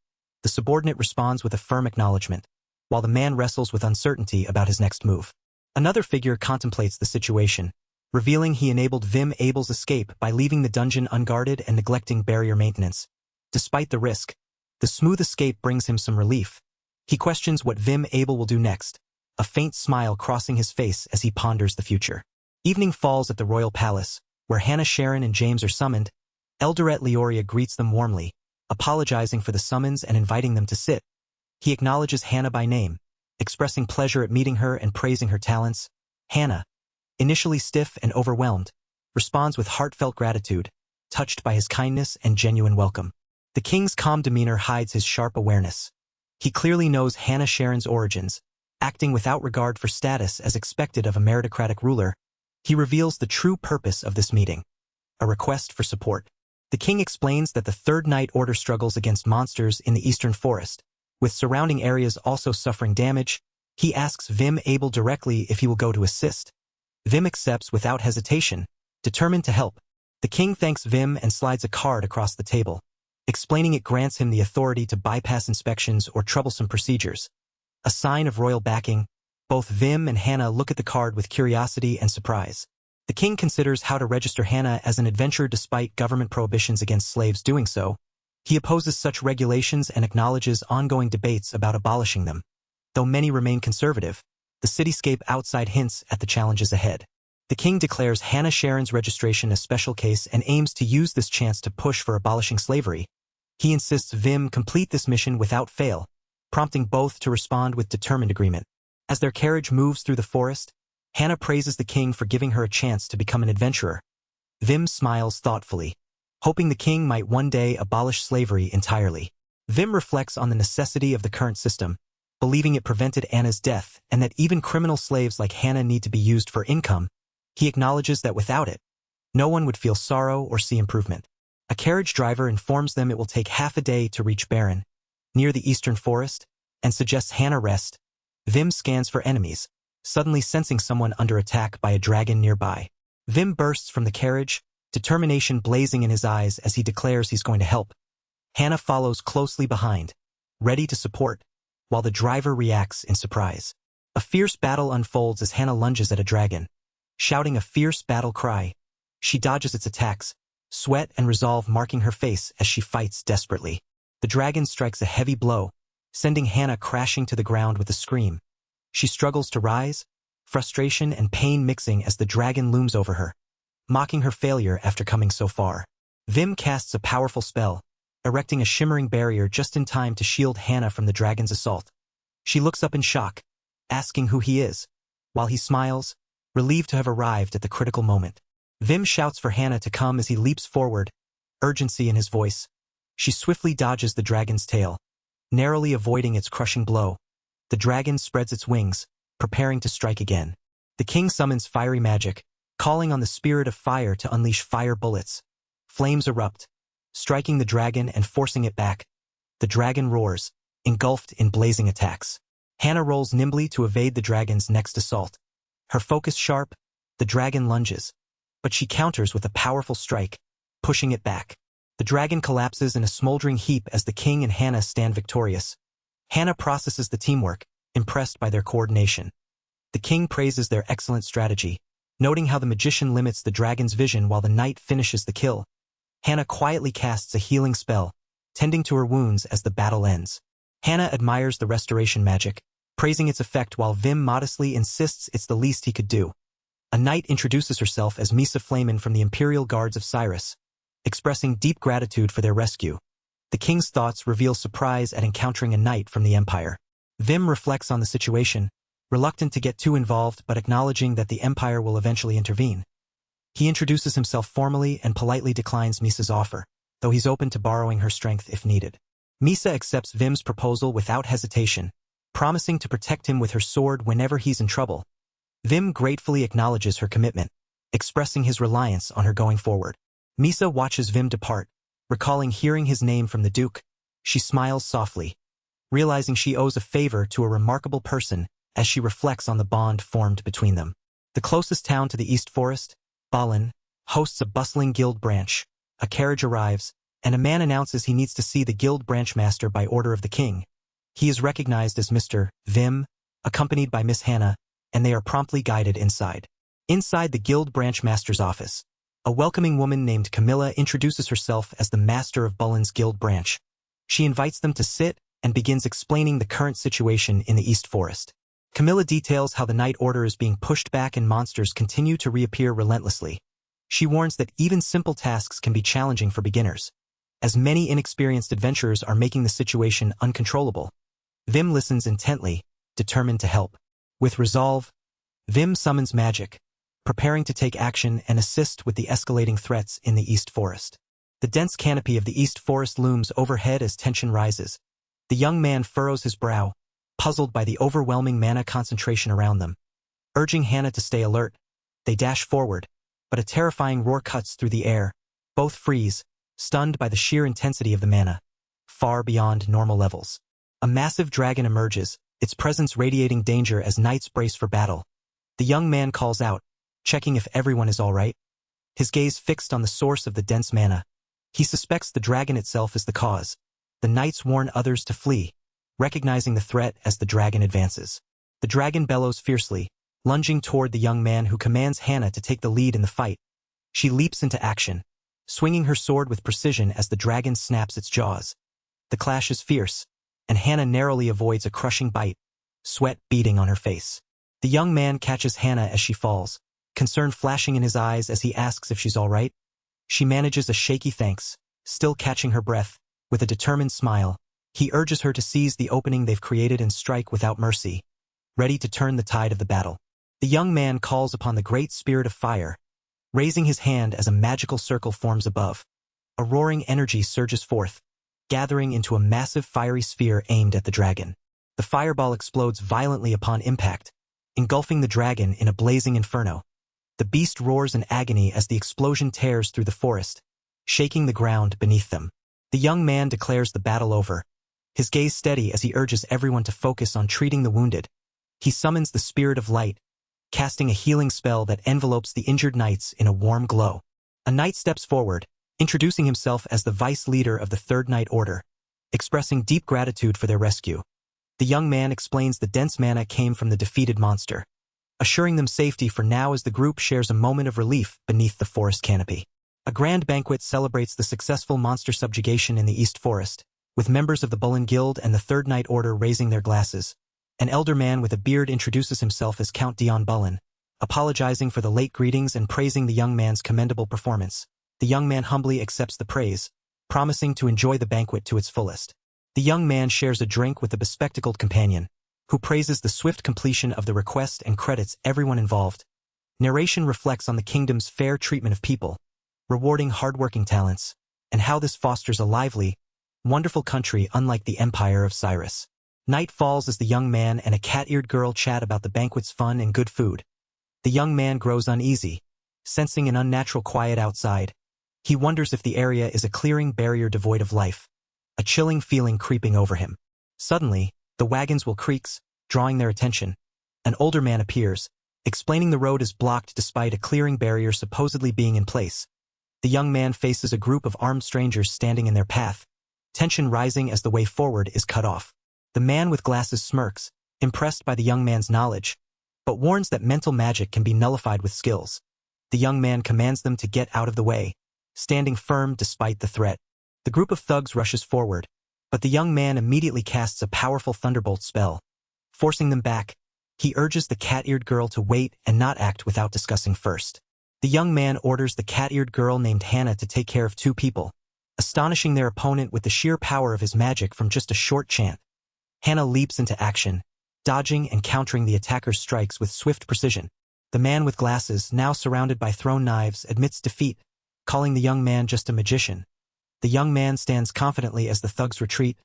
A: The subordinate responds with a firm acknowledgement, while the man wrestles with uncertainty about his next move. Another figure contemplates the situation, revealing he enabled Vim Abel's escape by leaving the dungeon unguarded and neglecting barrier maintenance. Despite the risk, the smooth escape brings him some relief. He questions what Vim Abel will do next, a faint smile crossing his face as he ponders the future. Evening falls at the royal palace, where Hannah Sharon and James are summoned. Elderet Leoria greets them warmly, apologizing for the summons and inviting them to sit. He acknowledges Hannah by name, expressing pleasure at meeting her and praising her talents. Hannah, initially stiff and overwhelmed, responds with heartfelt gratitude, touched by his kindness and genuine welcome. The king's calm demeanor hides his sharp awareness. He clearly knows Hannah Sharon's origins, acting without regard for status as expected of a meritocratic ruler. He reveals the true purpose of this meeting, a request for support. The king explains that the Third Night Order struggles against monsters in the eastern forest, with surrounding areas also suffering damage. He asks Vim Abel directly if he will go to assist. Vim accepts without hesitation, determined to help. The king thanks Vim and slides a card across the table, explaining it grants him the authority to bypass inspections or troublesome procedures. A sign of royal backing, both Vim and Hannah look at the card with curiosity and surprise. The king considers how to register Hannah as an adventurer despite government prohibitions against slaves doing so. He opposes such regulations and acknowledges ongoing debates about abolishing them. Though many remain conservative, the cityscape outside hints at the challenges ahead. The king declares Hannah Sharon's registration a special case and aims to use this chance to push for abolishing slavery. He insists Vim complete this mission without fail, prompting both to respond with determined agreement. As their carriage moves through the forest, Hannah praises the king for giving her a chance to become an adventurer. Vim smiles thoughtfully, hoping the king might one day abolish slavery entirely. Vim reflects on the necessity of the current system, believing it prevented Anna's death and that even criminal slaves like Hannah need to be used for income. He acknowledges that without it, no one would feel sorrow or see improvement. A carriage driver informs them it will take half a day to reach Barren, near the eastern forest, and suggests Hannah rest. Vim scans for enemies, suddenly sensing someone under attack by a dragon nearby. Vim bursts from the carriage, determination blazing in his eyes as he declares he's going to help. Hannah follows closely behind, ready to support, while the driver reacts in surprise. A fierce battle unfolds as Hannah lunges at a dragon. Shouting a fierce battle cry, she dodges its attacks, sweat and resolve marking her face as she fights desperately. The dragon strikes a heavy blow, sending Hannah crashing to the ground with a scream. She struggles to rise, frustration and pain mixing as the dragon looms over her, mocking her failure after coming so far. Vim casts a powerful spell, erecting a shimmering barrier just in time to shield Hannah from the dragon's assault. She looks up in shock, asking who he is, while he smiles, relieved to have arrived at the critical moment. Vim shouts for Hannah to come as he leaps forward, urgency in his voice. She swiftly dodges the dragon's tail, narrowly avoiding its crushing blow. The dragon spreads its wings, preparing to strike again. The king summons fiery magic, calling on the spirit of fire to unleash fire bullets. Flames erupt, striking the dragon and forcing it back. The dragon roars, engulfed in blazing attacks. Hannah rolls nimbly to evade the dragon's next assault. Her focus sharp, the dragon lunges, but she counters with a powerful strike, pushing it back. The dragon collapses in a smoldering heap as the king and Hannah stand victorious. Hannah processes the teamwork, impressed by their coordination. The king praises their excellent strategy, noting how the magician limits the dragon's vision while the knight finishes the kill. Hannah quietly casts a healing spell, tending to her wounds as the battle ends. Hannah admires the restoration magic, praising its effect while Vim modestly insists it's the least he could do. A knight introduces herself as Misa Flamen from the Imperial Guards of Cyrus, expressing deep gratitude for their rescue. The king's thoughts reveal surprise at encountering a knight from the Empire. Vim reflects on the situation, reluctant to get too involved but acknowledging that the Empire will eventually intervene. He introduces himself formally and politely declines Misa's offer, though he's open to borrowing her strength if needed. Misa accepts Vim's proposal without hesitation, promising to protect him with her sword whenever he's in trouble. Vim gratefully acknowledges her commitment, expressing his reliance on her going forward. Misa watches Vim depart, recalling hearing his name from the Duke. She smiles softly, realizing she owes a favor to a remarkable person as she reflects on the bond formed between them. The closest town to the East Forest, Balin, hosts a bustling guild branch. A carriage arrives, and a man announces he needs to see the guild branch master by order of the king. He is recognized as Mr. Vim, accompanied by Miss Hannah, and they are promptly guided inside. Inside the guild branch master's office, a welcoming woman named Camilla introduces herself as the master of Balin's guild branch. She invites them to sit and begins explaining the current situation in the East Forest. Camilla details how the Night Order is being pushed back and monsters continue to reappear relentlessly. She warns that even simple tasks can be challenging for beginners, as many inexperienced adventurers are making the situation uncontrollable. Vim listens intently, determined to help. With resolve, Vim summons magic, preparing to take action and assist with the escalating threats in the East Forest. The dense canopy of the east forest looms overhead as tension rises. The young man furrows his brow, puzzled by the overwhelming mana concentration around them. Urging Hannah to stay alert, they dash forward, but a terrifying roar cuts through the air. Both freeze, stunned by the sheer intensity of the mana, far beyond normal levels. A massive dragon emerges, its presence radiating danger as knights brace for battle. The young man calls out, checking if everyone is all right. His gaze fixed on the source of the dense mana. He suspects the dragon itself is the cause. The knights warn others to flee, recognizing the threat as the dragon advances. The dragon bellows fiercely, lunging toward the young man who commands Hannah to take the lead in the fight. She leaps into action, swinging her sword with precision as the dragon snaps its jaws. The clash is fierce, and Hannah narrowly avoids a crushing bite, sweat beading on her face. The young man catches Hannah as she falls, concern flashing in his eyes as he asks if she's all right. She manages a shaky thanks, still catching her breath. With a determined smile, he urges her to seize the opening they've created and strike without mercy, ready to turn the tide of the battle. The young man calls upon the great spirit of fire, raising his hand as a magical circle forms above. A roaring energy surges forth, gathering into a massive fiery sphere aimed at the dragon. The fireball explodes violently upon impact, engulfing the dragon in a blazing inferno. The beast roars in agony as the explosion tears through the forest, shaking the ground beneath them. The young man declares the battle over, his gaze steady as he urges everyone to focus on treating the wounded. He summons the spirit of light, casting a healing spell that envelopes the injured knights in a warm glow. A knight steps forward, introducing himself as the vice leader of the Third Knight Order, expressing deep gratitude for their rescue. The young man explains the dense mana came from the defeated monster, assuring them safety for now as the group shares a moment of relief beneath the forest canopy. A grand banquet celebrates the successful monster subjugation in the East Forest, with members of the Bullen Guild and the Third Knight Order raising their glasses. An elder man with a beard introduces himself as Count Dion Bullen, apologizing for the late greetings and praising the young man's commendable performance. The young man humbly accepts the praise, promising to enjoy the banquet to its fullest. The young man shares a drink with the bespectacled companion, who praises the swift completion of the request and credits everyone involved. Narration reflects on the kingdom's fair treatment of people, rewarding hardworking talents, and how this fosters a lively, wonderful country unlike the Empire of Cyrus. Night falls as the young man and a cat-eared girl chat about the banquet's fun and good food. The young man grows uneasy, sensing an unnatural quiet outside. He wonders if the area is a clearing barrier devoid of life, a chilling feeling creeping over him. Suddenly, the wagon's wheel creaks, drawing their attention. An older man appears, explaining the road is blocked despite a clearing barrier supposedly being in place. The young man faces a group of armed strangers standing in their path, tension rising as the way forward is cut off. The man with glasses smirks, impressed by the young man's knowledge, but warns that mental magic can be nullified with skills. The young man commands them to get out of the way, standing firm despite the threat. The group of thugs rushes forward, but the young man immediately casts a powerful thunderbolt spell. Forcing them back, he urges the cat-eared girl to wait and not act without discussing first. The young man orders the cat-eared girl named Hannah to take care of two people, astonishing their opponent with the sheer power of his magic from just a short chant. Hannah leaps into action, dodging and countering the attacker's strikes with swift precision. The man with glasses, now surrounded by thrown knives, admits defeat, calling the young man just a magician. The young man stands confidently as the thugs retreat.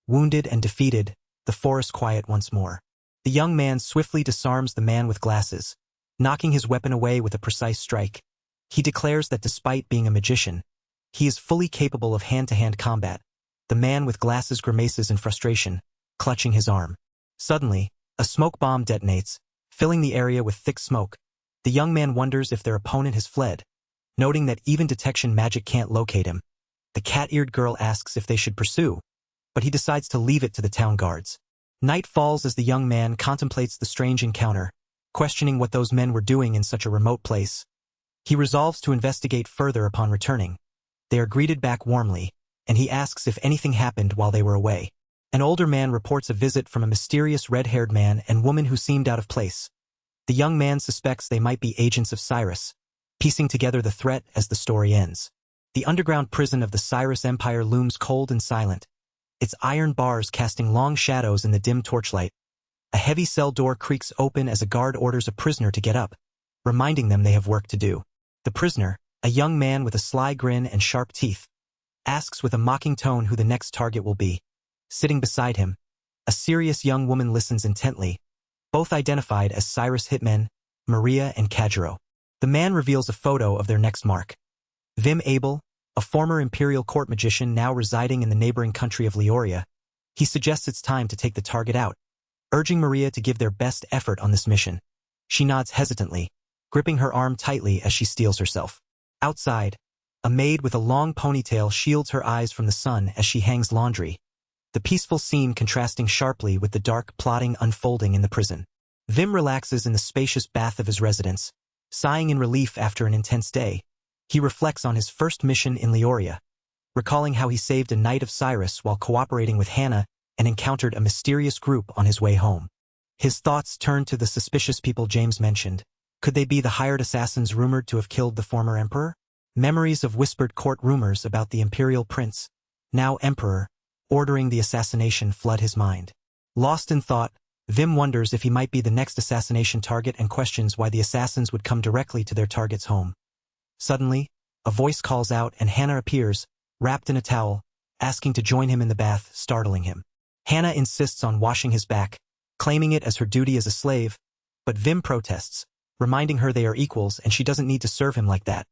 A: Wounded and defeated, the forest quiet once more. The young man swiftly disarms the man with glasses, knocking his weapon away with a precise strike. He declares that despite being a magician, he is fully capable of hand-to-hand combat. The man with glasses grimaces in frustration, clutching his arm. Suddenly, a smoke bomb detonates, filling the area with thick smoke. The young man wonders if their opponent has fled, noting that even detection magic can't locate him. The cat-eared girl asks if they should pursue, but he decides to leave it to the town guards. Night falls as the young man contemplates the strange encounter, questioning what those men were doing in such a remote place. He resolves to investigate further upon returning. They are greeted back warmly, and he asks if anything happened while they were away. An older man reports a visit from a mysterious red-haired man and woman who seemed out of place. The young man suspects they might be agents of Cyrus, piecing together the threat as the story ends. The underground prison of the Cyrus Empire looms cold and silent, its iron bars casting long shadows in the dim torchlight. A heavy cell door creaks open as a guard orders a prisoner to get up, reminding them they have work to do. The prisoner, a young man with a sly grin and sharp teeth, asks with a mocking tone who the next target will be. Sitting beside him, a serious young woman listens intently, both identified as Cyrus hitmen, Maria and Kajiro. The man reveals a photo of their next mark. Vim Abel, a former Imperial court magician now residing in the neighboring country of Leoria. He suggests it's time to take the target out, urging Maria to give their best effort on this mission. She nods hesitantly, gripping her arm tightly as she steels herself. Outside, a maid with a long ponytail shields her eyes from the sun as she hangs laundry, the peaceful scene contrasting sharply with the dark plotting unfolding in the prison. Vim relaxes in the spacious bath of his residence, sighing in relief after an intense day. He reflects on his first mission in Leoria, recalling how he saved a knight of Cyrus while cooperating with Hannah and encountered a mysterious group on his way home. His thoughts turn to the suspicious people James mentioned. Could they be the hired assassins rumored to have killed the former emperor? Memories of whispered court rumors about the imperial prince, now emperor, ordering the assassination flood his mind. Lost in thought, Vim wonders if he might be the next assassination target and questions why the assassins would come directly to their target's home. Suddenly, a voice calls out and Hannah appears, wrapped in a towel, asking to join him in the bath, startling him. Hannah insists on washing his back, claiming it as her duty as a slave, but Vim protests, reminding her they are equals and she doesn't need to serve him like that.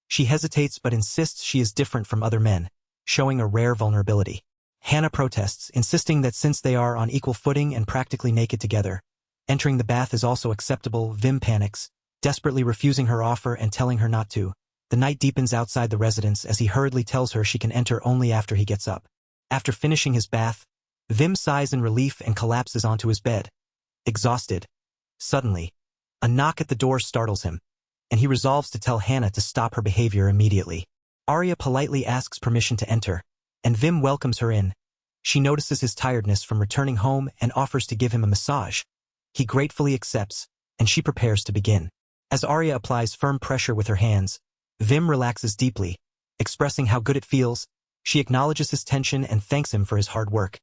A: She hesitates but insists she is different from other men, showing a rare vulnerability. Hannah protests, insisting that since they are on equal footing and practically naked together, entering the bath is also acceptable. Vim panics, desperately refusing her offer and telling her not to. The night deepens outside the residence as he hurriedly tells her she can enter only after he gets up. After finishing his bath, Vim sighs in relief and collapses onto his bed, exhausted. Suddenly, a knock at the door startles him, and he resolves to tell Hannah to stop her behavior immediately. Arya politely asks permission to enter, and Vim welcomes her in. She notices his tiredness from returning home and offers to give him a massage. He gratefully accepts, and she prepares to begin. As Arya applies firm pressure with her hands, Vim relaxes deeply, expressing how good it feels. She acknowledges his tension and thanks him for his hard work.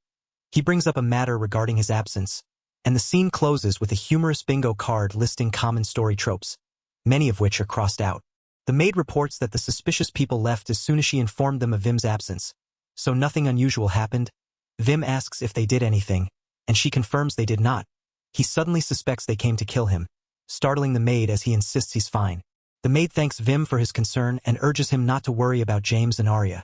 A: He brings up a matter regarding his absence, and the scene closes with a humorous bingo card listing common story tropes, many of which are crossed out. The maid reports that the suspicious people left as soon as she informed them of Vim's absence, so nothing unusual happened. Vim asks if they did anything, and she confirms they did not. He suddenly suspects they came to kill him, startling the maid as he insists he's fine. The maid thanks Vim for his concern and urges him not to worry about James and Arya,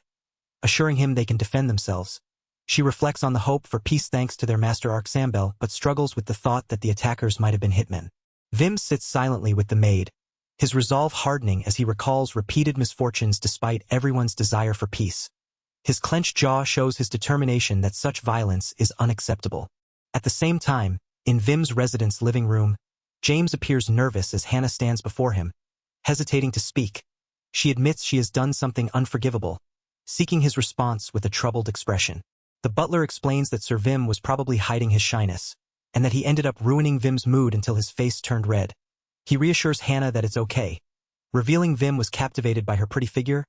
A: assuring him they can defend themselves. She reflects on the hope for peace thanks to their master Arksambel, but struggles with the thought that the attackers might have been hitmen. Vim sits silently with the maid, his resolve hardening as he recalls repeated misfortunes despite everyone's desire for peace. His clenched jaw shows his determination that such violence is unacceptable. At the same time, in Vim's residence living room, James appears nervous as Hannah stands before him, hesitating to speak. She admits she has done something unforgivable, seeking his response with a troubled expression. The butler explains that Sir Vim was probably hiding his shyness, and that he ended up ruining Vim's mood until his face turned red. He reassures Hannah that it's okay, revealing Vim was captivated by her pretty figure.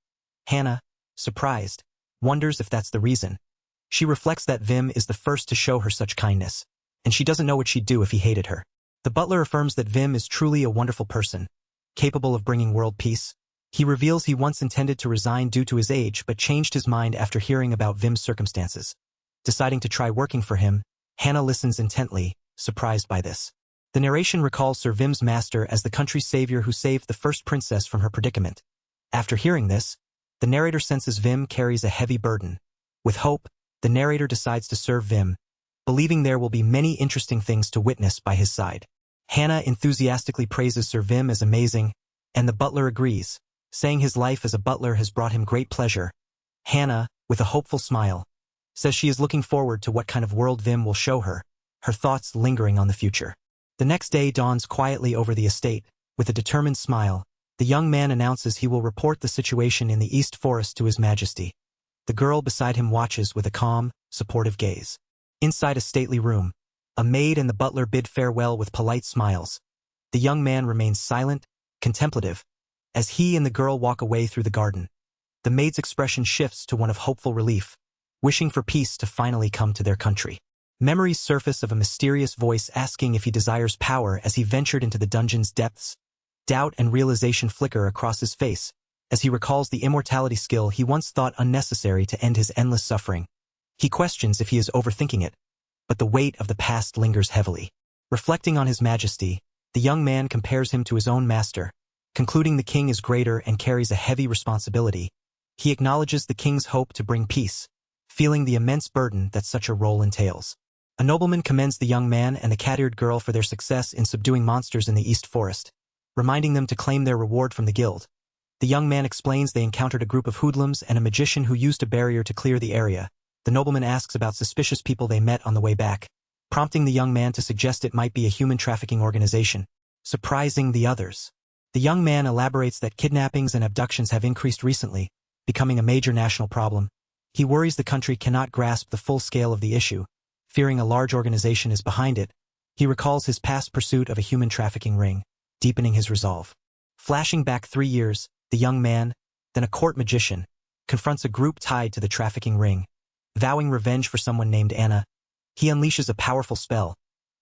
A: Hannah, surprised, wonders if that's the reason. She reflects that Vim is the first to show her such kindness, and she doesn't know what she'd do if he hated her. The butler affirms that Vim is truly a wonderful person, capable of bringing world peace. He reveals he once intended to resign due to his age but changed his mind after hearing about Vim's circumstances. Deciding to try working for him, Hannah listens intently, surprised by this. The narration recalls Sir Vim's master as the country's savior who saved the first princess from her predicament. After hearing this, the narrator senses Vim carries a heavy burden. With hope, the narrator decides to serve Vim, believing there will be many interesting things to witness by his side. Hannah enthusiastically praises Sir Vim as amazing, and the butler agrees, saying his life as a butler has brought him great pleasure. Hannah, with a hopeful smile, says she is looking forward to what kind of world Vim will show her, her thoughts lingering on the future. The next day dawns quietly over the estate. With a determined smile, the young man announces he will report the situation in the East Forest to His Majesty. The girl beside him watches with a calm, supportive gaze. Inside a stately room, a maid and the butler bid farewell with polite smiles. The young man remains silent, contemplative, as he and the girl walk away through the garden. The maid's expression shifts to one of hopeful relief, wishing for peace to finally come to their country. Memories surface of a mysterious voice asking if he desires power as he ventured into the dungeon's depths. Doubt and realization flicker across his face, as he recalls the immortality skill he once thought unnecessary to end his endless suffering. He questions if he is overthinking it, but the weight of the past lingers heavily. Reflecting on his majesty, the young man compares him to his own master, concluding the king is greater and carries a heavy responsibility. He acknowledges the king's hope to bring peace, feeling the immense burden that such a role entails. A nobleman commends the young man and the cat-eared girl for their success in subduing monsters in the East Forest, reminding them to claim their reward from the guild. The young man explains they encountered a group of hoodlums and a magician who used a barrier to clear the area. The nobleman asks about suspicious people they met on the way back, prompting the young man to suggest it might be a human trafficking organization, surprising the others. The young man elaborates that kidnappings and abductions have increased recently, becoming a major national problem. He worries the country cannot grasp the full scale of the issue, fearing a large organization is behind it. He recalls his past pursuit of a human trafficking ring, deepening his resolve. Flashing back 3 years, the young man, then a court magician, confronts a group tied to the trafficking ring. Vowing revenge for someone named Anna, he unleashes a powerful spell,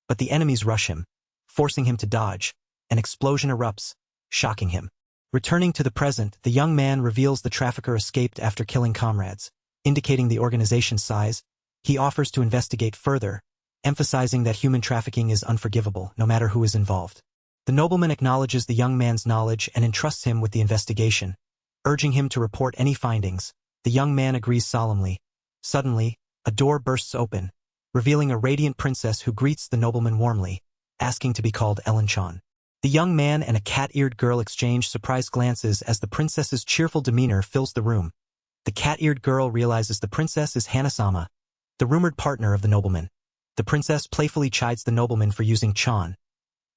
A: but the enemies rush him, forcing him to dodge. An explosion erupts, shocking him. Returning to the present, the young man reveals the trafficker escaped after killing comrades, indicating the organization's size. He offers to investigate further, emphasizing that human trafficking is unforgivable, no matter who is involved. The nobleman acknowledges the young man's knowledge and entrusts him with the investigation, urging him to report any findings. The young man agrees solemnly. Suddenly, a door bursts open, revealing a radiant princess who greets the nobleman warmly, asking to be called Ellen. The young man and a cat-eared girl exchange surprised glances as the princess's cheerful demeanor fills the room. The cat-eared girl realizes the princess is Hana-sama, the rumored partner of the nobleman. The princess playfully chides the nobleman for using chan.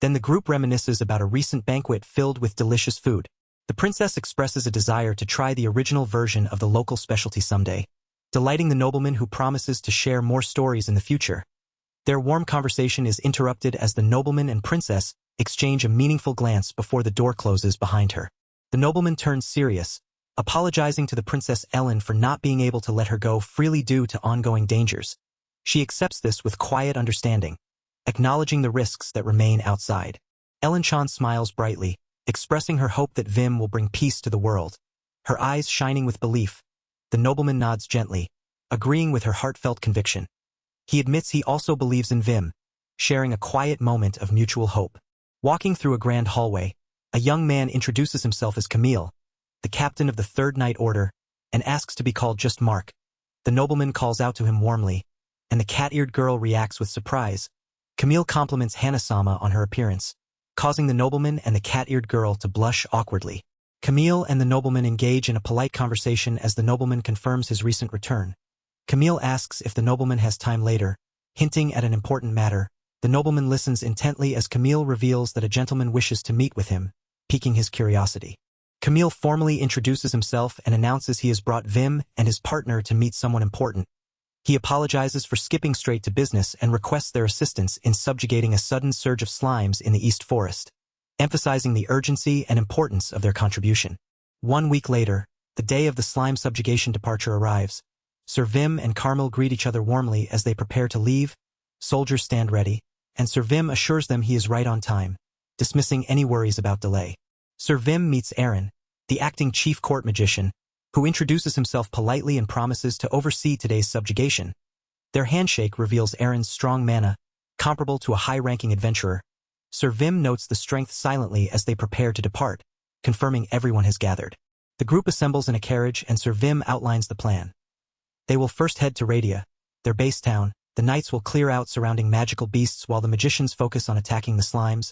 A: Then the group reminisces about a recent banquet filled with delicious food. The princess expresses a desire to try the original version of the local specialty someday, delighting the nobleman who promises to share more stories in the future. Their warm conversation is interrupted as the nobleman and princess exchange a meaningful glance before the door closes behind her. The nobleman turns serious, apologizing to the Princess Ellen for not being able to let her go freely due to ongoing dangers. She accepts this with quiet understanding, acknowledging the risks that remain outside. Ellen-chan smiles brightly, expressing her hope that Vim will bring peace to the world. Her eyes shining with belief, the nobleman nods gently, agreeing with her heartfelt conviction. He admits he also believes in Vim, sharing a quiet moment of mutual hope. Walking through a grand hallway, a young man introduces himself as Camille, the captain of the Third Night Order, and asks to be called just Mark. The nobleman calls out to him warmly, and the cat-eared girl reacts with surprise. Camille compliments Hana-sama on her appearance, causing the nobleman and the cat-eared girl to blush awkwardly. Camille and the nobleman engage in a polite conversation as the nobleman confirms his recent return. Camille asks if the nobleman has time later, hinting at an important matter. The nobleman listens intently as Camille reveals that a gentleman wishes to meet with him, piquing his curiosity. Camille formally introduces himself and announces he has brought Vim and his partner to meet someone important. He apologizes for skipping straight to business and requests their assistance in subjugating a sudden surge of slimes in the East Forest, emphasizing the urgency and importance of their contribution. 1 week later, the day of the slime subjugation departure arrives. Sir Vim and Carmel greet each other warmly as they prepare to leave. Soldiers stand ready, and Sir Vim assures them he is right on time, dismissing any worries about delay. Sir Vim meets Aaron, the acting chief court magician, who introduces himself politely and promises to oversee today's subjugation. Their handshake reveals Aaron's strong mana, comparable to a high-ranking adventurer. Sir Vim notes the strength silently as they prepare to depart, confirming everyone has gathered. The group assembles in a carriage and Sir Vim outlines the plan. They will first head to Radia, their base town. The knights will clear out surrounding magical beasts while the magicians focus on attacking the slimes.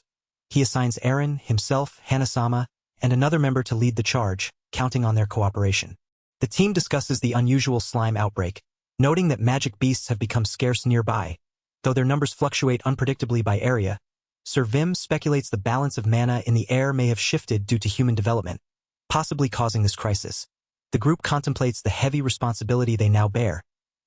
A: He assigns Aaron, himself, Hana-sama, and another member to lead the charge, counting on their cooperation. The team discusses the unusual slime outbreak, noting that magic beasts have become scarce nearby. Though their numbers fluctuate unpredictably by area, Sir Vim speculates the balance of mana in the air may have shifted due to human development, possibly causing this crisis. The group contemplates the heavy responsibility they now bear,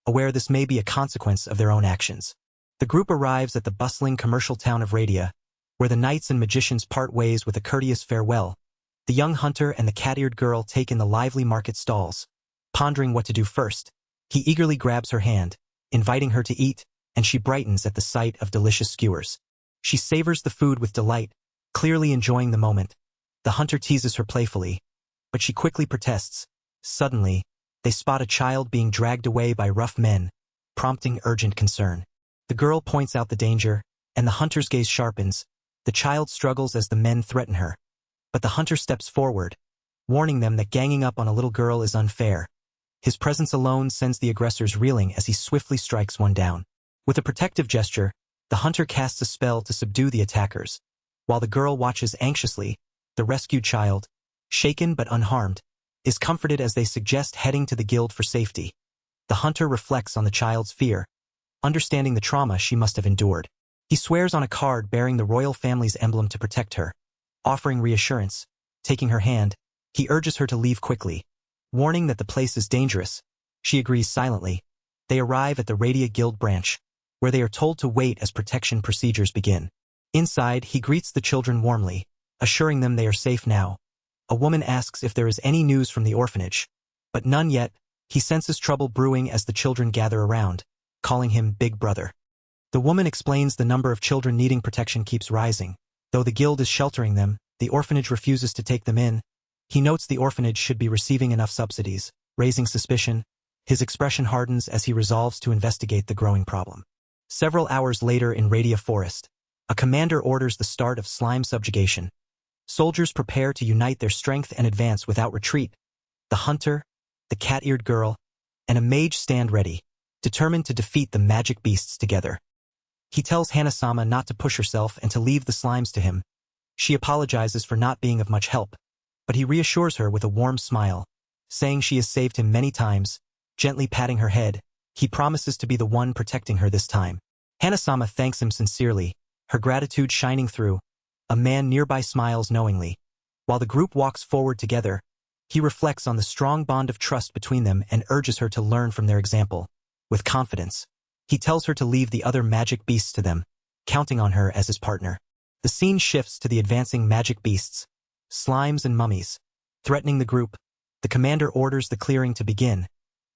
A: aware this may be a consequence of their own actions. The group arrives at the bustling commercial town of Radia, where the knights and magicians part ways with a courteous farewell. The young hunter and the cat-eared girl take in the lively market stalls. Pondering what to do first, he eagerly grabs her hand, inviting her to eat, and she brightens at the sight of delicious skewers. She savors the food with delight, clearly enjoying the moment. The hunter teases her playfully, but she quickly protests. Suddenly, they spot a child being dragged away by rough men, prompting urgent concern. The girl points out the danger, and the hunter's gaze sharpens. The child struggles as the men threaten her. But the hunter steps forward, warning them that ganging up on a little girl is unfair. His presence alone sends the aggressors reeling as he swiftly strikes one down. With a protective gesture, the hunter casts a spell to subdue the attackers. While the girl watches anxiously, the rescued child, shaken but unharmed, is comforted as they suggest heading to the guild for safety. The hunter reflects on the child's fear, understanding the trauma she must have endured. He swears on a card bearing the royal family's emblem to protect her. Offering reassurance, taking her hand, he urges her to leave quickly. Warning that the place is dangerous, she agrees silently. They arrive at the Radia Guild branch, where they are told to wait as protection procedures begin. Inside, he greets the children warmly, assuring them they are safe now. A woman asks if there is any news from the orphanage, but none yet. He senses trouble brewing as the children gather around, calling him Big Brother. The woman explains the number of children needing protection keeps rising. Though the guild is sheltering them, the orphanage refuses to take them in. He notes the orphanage should be receiving enough subsidies, raising suspicion. His expression hardens as he resolves to investigate the growing problem. Several hours later in Radia Forest, a commander orders the start of slime subjugation. Soldiers prepare to unite their strength and advance without retreat. The hunter, the cat-eared girl, and a mage stand ready, determined to defeat the magic beasts together. He tells Hana-sama not to push herself and to leave the slimes to him. She apologizes for not being of much help, but he reassures her with a warm smile, saying she has saved him many times. Gently patting her head, he promises to be the one protecting her this time. Hana-sama thanks him sincerely, her gratitude shining through. A man nearby smiles knowingly. While the group walks forward together, he reflects on the strong bond of trust between them and urges her to learn from their example. With confidence, he tells her to leave the other magic beasts to them, counting on her as his partner. The scene shifts to the advancing magic beasts, slimes and mummies. Threatening the group, the commander orders the clearing to begin,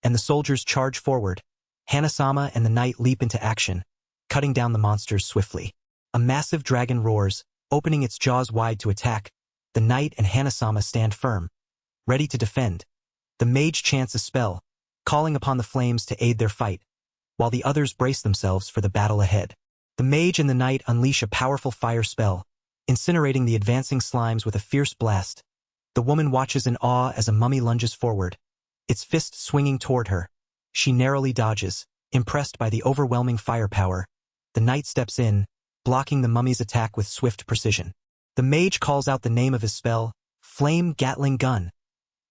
A: and the soldiers charge forward. Hana-sama and the knight leap into action, cutting down the monsters swiftly. A massive dragon roars, opening its jaws wide to attack. The knight and Hana-sama stand firm, ready to defend. The mage chants a spell, calling upon the flames to aid their fight, while the others brace themselves for the battle ahead. The mage and the knight unleash a powerful fire spell, incinerating the advancing slimes with a fierce blast. The woman watches in awe as a mummy lunges forward, its fist swinging toward her. She narrowly dodges, impressed by the overwhelming firepower. The knight steps in, blocking the mummy's attack with swift precision. The mage calls out the name of his spell, Flame Gatling Gun.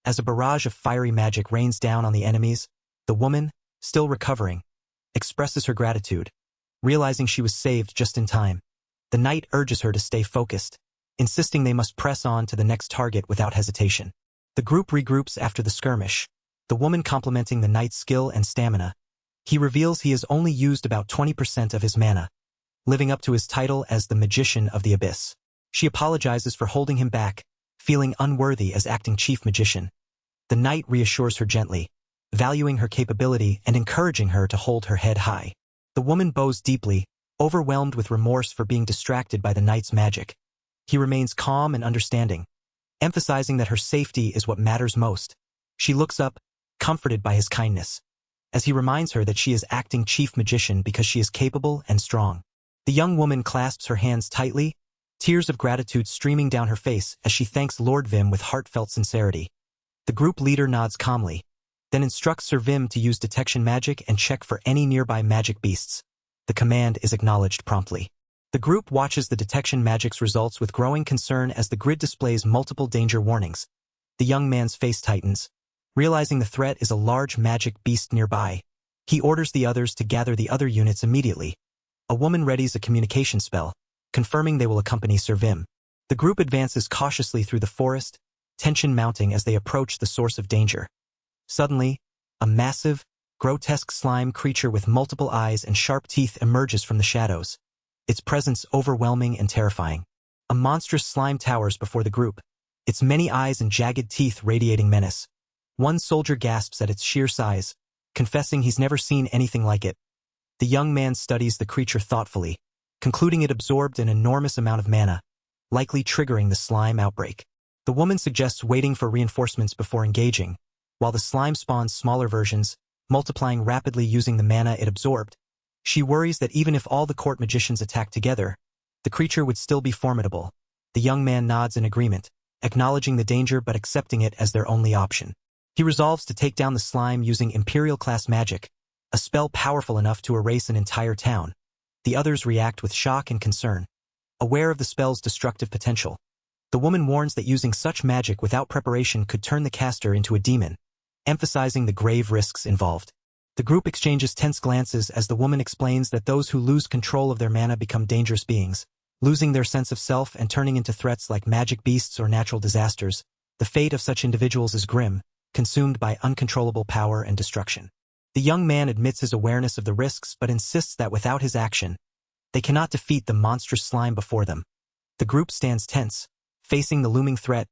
A: As a barrage of fiery magic rains down on the enemies, the woman, still recovering, expresses her gratitude, realizing she was saved just in time. The knight urges her to stay focused, insisting they must press on to the next target without hesitation. The group regroups after the skirmish, the woman complimenting the knight's skill and stamina. He reveals he has only used about 20% of his mana, living up to his title as the Magician of the Abyss. She apologizes for holding him back, feeling unworthy as acting chief magician. The knight reassures her gently, valuing her capability and encouraging her to hold her head high. The woman bows deeply, overwhelmed with remorse for being distracted by the knight's magic. He remains calm and understanding, emphasizing that her safety is what matters most. She looks up, comforted by his kindness, as he reminds her that she is acting chief magician because she is capable and strong. The young woman clasps her hands tightly, tears of gratitude streaming down her face as she thanks Lord Vim with heartfelt sincerity. The group leader nods calmly, then instructs Sir Vim to use detection magic and check for any nearby magic beasts. The command is acknowledged promptly. The group watches the detection magic's results with growing concern as the grid displays multiple danger warnings. The young man's face tightens, realizing the threat is a large magic beast nearby. He orders the others to gather the other units immediately. A woman readies a communication spell, confirming they will accompany Sir Vim. The group advances cautiously through the forest, tension mounting as they approach the source of danger. Suddenly, a massive, grotesque slime creature with multiple eyes and sharp teeth emerges from the shadows, its presence overwhelming and terrifying. A monstrous slime towers before the group, its many eyes and jagged teeth radiating menace. One soldier gasps at its sheer size, confessing he's never seen anything like it. The young man studies the creature thoughtfully, concluding it absorbed an enormous amount of mana, likely triggering the slime outbreak. The woman suggests waiting for reinforcements before engaging, while the slime spawns smaller versions, multiplying rapidly using the mana it absorbed. She worries that even if all the court magicians attack together, the creature would still be formidable. The young man nods in agreement, acknowledging the danger but accepting it as their only option. He resolves to take down the slime using Imperial-class magic, a spell powerful enough to erase an entire town. The others react with shock and concern, aware of the spell's destructive potential. The woman warns that using such magic without preparation could turn the caster into a demon, emphasizing the grave risks involved. The group exchanges tense glances as the woman explains that those who lose control of their mana become dangerous beings, losing their sense of self and turning into threats like magic beasts or natural disasters. The fate of such individuals is grim, consumed by uncontrollable power and destruction. The young man admits his awareness of the risks but insists that without his action, they cannot defeat the monstrous slime before them. The group stands tense, facing the looming threat.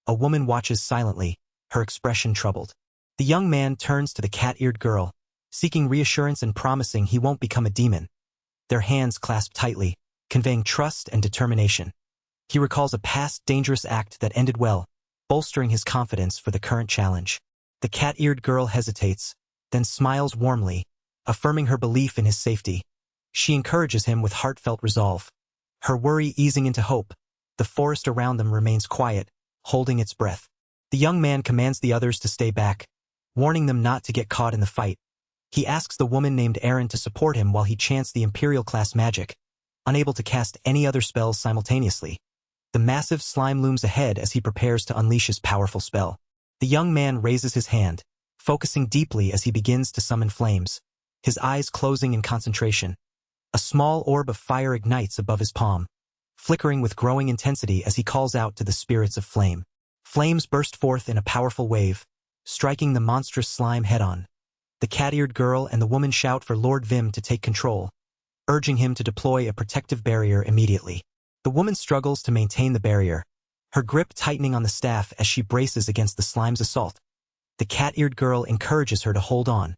A: A woman watches silently, her expression troubled. The young man turns to the cat-eared girl, seeking reassurance and promising he won't become a demon. Their hands clasp tightly, conveying trust and determination. He recalls a past dangerous act that ended well, bolstering his confidence for the current challenge. The cat-eared girl hesitates, then smiles warmly, affirming her belief in his safety. She encourages him with heartfelt resolve, her worry easing into hope. The forest around them remains quiet, holding its breath. The young man commands the others to stay back, warning them not to get caught in the fight. He asks the woman named Erin to support him while he chants the Imperial-class magic, unable to cast any other spells simultaneously. The massive slime looms ahead as he prepares to unleash his powerful spell. The young man raises his hand, focusing deeply as he begins to summon flames, his eyes closing in concentration. A small orb of fire ignites above his palm, flickering with growing intensity as he calls out to the spirits of flame. Flames burst forth in a powerful wave, striking the monstrous slime head-on. The cat-eared girl and the woman shout for Lord Vim to take control, urging him to deploy a protective barrier immediately. The woman struggles to maintain the barrier, her grip tightening on the staff as she braces against the slime's assault. The cat-eared girl encourages her to hold on,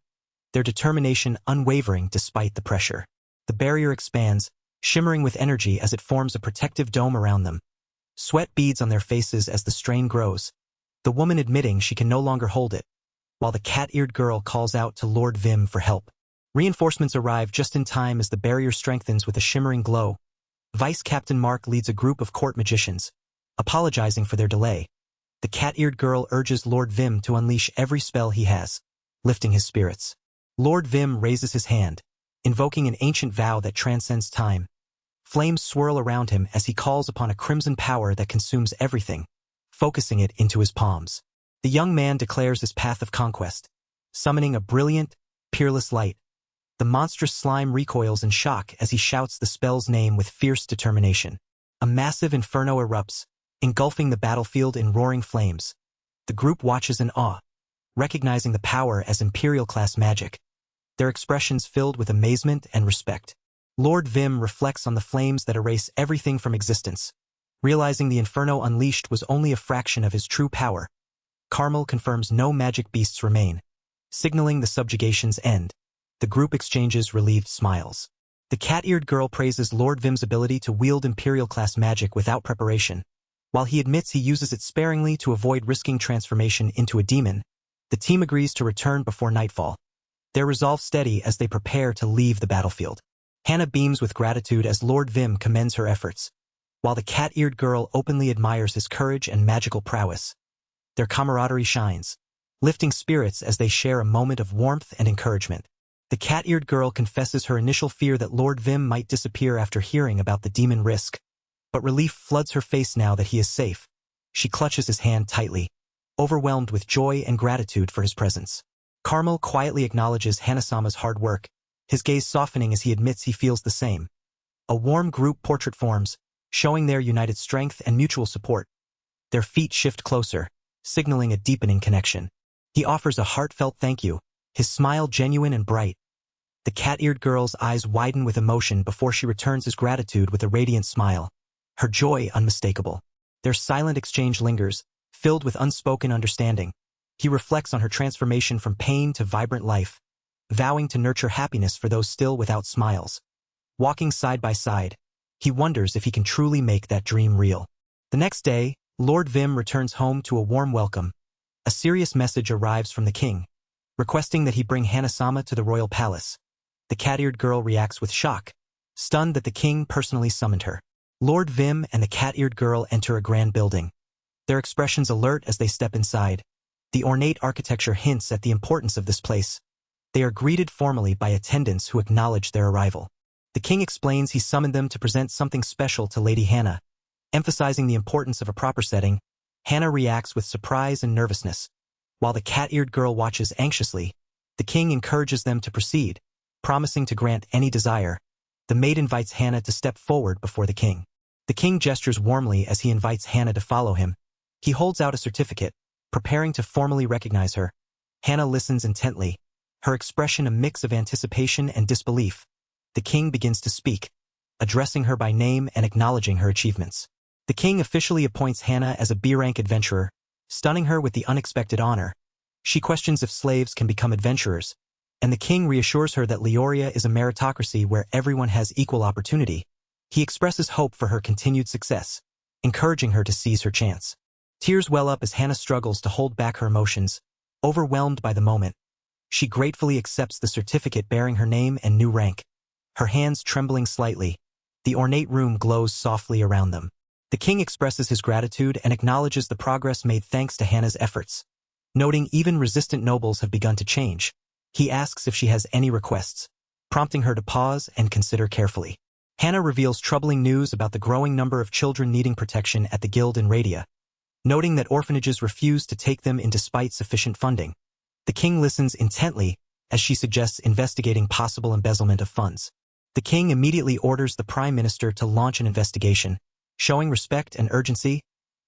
A: their determination unwavering despite the pressure. The barrier expands, shimmering with energy as it forms a protective dome around them. Sweat beads on their faces as the strain grows, the woman admitting she can no longer hold it, while the cat-eared girl calls out to Lord Vim for help. Reinforcements arrive just in time as the barrier strengthens with a shimmering glow. Vice Captain Mark leads a group of court magicians, apologizing for their delay. The cat-eared girl urges Lord Vim to unleash every spell he has, lifting his spirits. Lord Vim raises his hand, invoking an ancient vow that transcends time. Flames swirl around him as he calls upon a crimson power that consumes everything, focusing it into his palms. The young man declares his path of conquest, summoning a brilliant, peerless light. The monstrous slime recoils in shock as he shouts the spell's name with fierce determination. A massive inferno erupts, engulfing the battlefield in roaring flames. The group watches in awe, recognizing the power as Imperial-class magic, their expressions filled with amazement and respect. Lord Vim reflects on the flames that erase everything from existence. Realizing the inferno unleashed was only a fraction of his true power, Carmel confirms no magic beasts remain, signaling the subjugation's end. The group exchanges relieved smiles. The cat-eared girl praises Lord Vim's ability to wield Imperial-class magic without preparation. While he admits he uses it sparingly to avoid risking transformation into a demon, the team agrees to return before nightfall, their resolve steady as they prepare to leave the battlefield. Hannah beams with gratitude as Lord Vim commends her efforts, while the cat-eared girl openly admires his courage and magical prowess. Their camaraderie shines, lifting spirits as they share a moment of warmth and encouragement. The cat-eared girl confesses her initial fear that Lord Vim might disappear after hearing about the demon risk, but relief floods her face now that he is safe. She clutches his hand tightly, overwhelmed with joy and gratitude for his presence. Carmel quietly acknowledges Hanasama's hard work, his gaze softening as he admits he feels the same. A warm group portrait forms, showing their united strength and mutual support. Their feet shift closer, signaling a deepening connection. He offers a heartfelt thank you, his smile genuine and bright. The cat-eared girl's eyes widen with emotion before she returns his gratitude with a radiant smile, her joy unmistakable. Their silent exchange lingers, filled with unspoken understanding. He reflects on her transformation from pain to vibrant life, vowing to nurture happiness for those still without smiles. Walking side by side, he wonders if he can truly make that dream real. The next day, Lord Vim returns home to a warm welcome. A serious message arrives from the king, requesting that he bring Hana-sama to the royal palace. The cat-eared girl reacts with shock, stunned that the king personally summoned her. Lord Vim and the cat-eared girl enter a grand building. Their expressions alert as they step inside. The ornate architecture hints at the importance of this place. They are greeted formally by attendants who acknowledge their arrival. The king explains he summoned them to present something special to Lady Hana. Emphasizing the importance of a proper setting, Hana reacts with surprise and nervousness. While the cat-eared girl watches anxiously, the king encourages them to proceed, promising to grant any desire. The maid invites Hana to step forward before the king. The king gestures warmly as he invites Hana to follow him. He holds out a certificate, preparing to formally recognize her. Hana listens intently, her expression a mix of anticipation and disbelief. The king begins to speak, addressing her by name and acknowledging her achievements. The king officially appoints Hana as a B-rank adventurer, stunning her with the unexpected honor. She questions if slaves can become adventurers, and the king reassures her that Leoria is a meritocracy where everyone has equal opportunity. He expresses hope for her continued success, encouraging her to seize her chance. Tears well up as Hana struggles to hold back her emotions, overwhelmed by the moment. She gratefully accepts the certificate bearing her name and new rank. Her hands trembling slightly, the ornate room glows softly around them. The king expresses his gratitude and acknowledges the progress made thanks to Hana's efforts. Noting even resistant nobles have begun to change, he asks if she has any requests, prompting her to pause and consider carefully. Hana reveals troubling news about the growing number of children needing protection at the guild in Radia, noting that orphanages refuse to take them in despite sufficient funding. The king listens intently as she suggests investigating possible embezzlement of funds. The king immediately orders the prime minister to launch an investigation. Showing respect and urgency,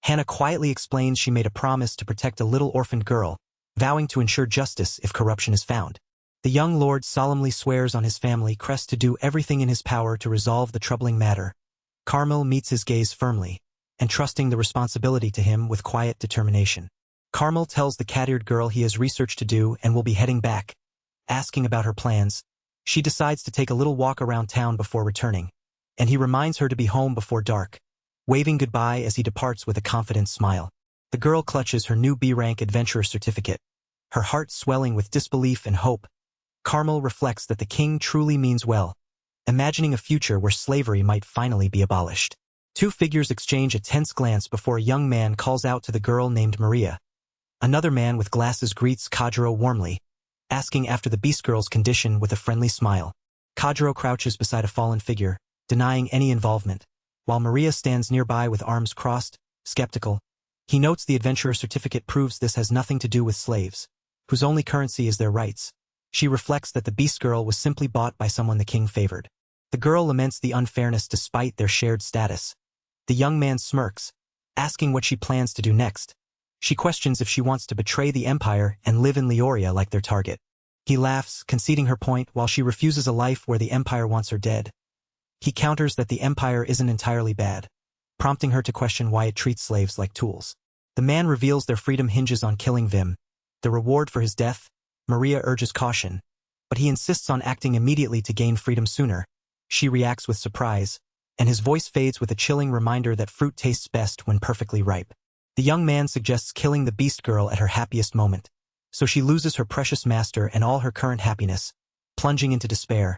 A: Hana quietly explains she made a promise to protect a little orphaned girl, vowing to ensure justice if corruption is found. The young lord solemnly swears on his family crest to do everything in his power to resolve the troubling matter. Carmel meets his gaze firmly, entrusting the responsibility to him with quiet determination. Carmel tells the cat-eared girl he has research to do and will be heading back. Asking about her plans, she decides to take a little walk around town before returning, and he reminds her to be home before dark, waving goodbye as he departs with a confident smile. The girl clutches her new B-rank adventurer certificate, her heart swelling with disbelief and hope. Carmel reflects that the king truly means well, imagining a future where slavery might finally be abolished. Two figures exchange a tense glance before a young man calls out to the girl named Maria. Another man with glasses greets Kajiro warmly, asking after the beast girl's condition with a friendly smile. Kajiro crouches beside a fallen figure, denying any involvement, while Maria stands nearby with arms crossed, skeptical. He notes the adventurer certificate proves this has nothing to do with slaves, whose only currency is their rights. She reflects that the beast girl was simply bought by someone the king favored. The girl laments the unfairness despite their shared status. The young man smirks, asking what she plans to do next. She questions if she wants to betray the empire and live in Leoria like their target. He laughs, conceding her point while she refuses a life where the empire wants her dead. He counters that the empire isn't entirely bad, prompting her to question why it treats slaves like tools. The man reveals their freedom hinges on killing Vim. The reward for his death, Maria urges caution, but he insists on acting immediately to gain freedom sooner. She reacts with surprise, and his voice fades with a chilling reminder that fruit tastes best when perfectly ripe. The young man suggests killing the beast girl at her happiest moment, so she loses her precious master and all her current happiness, plunging into despair.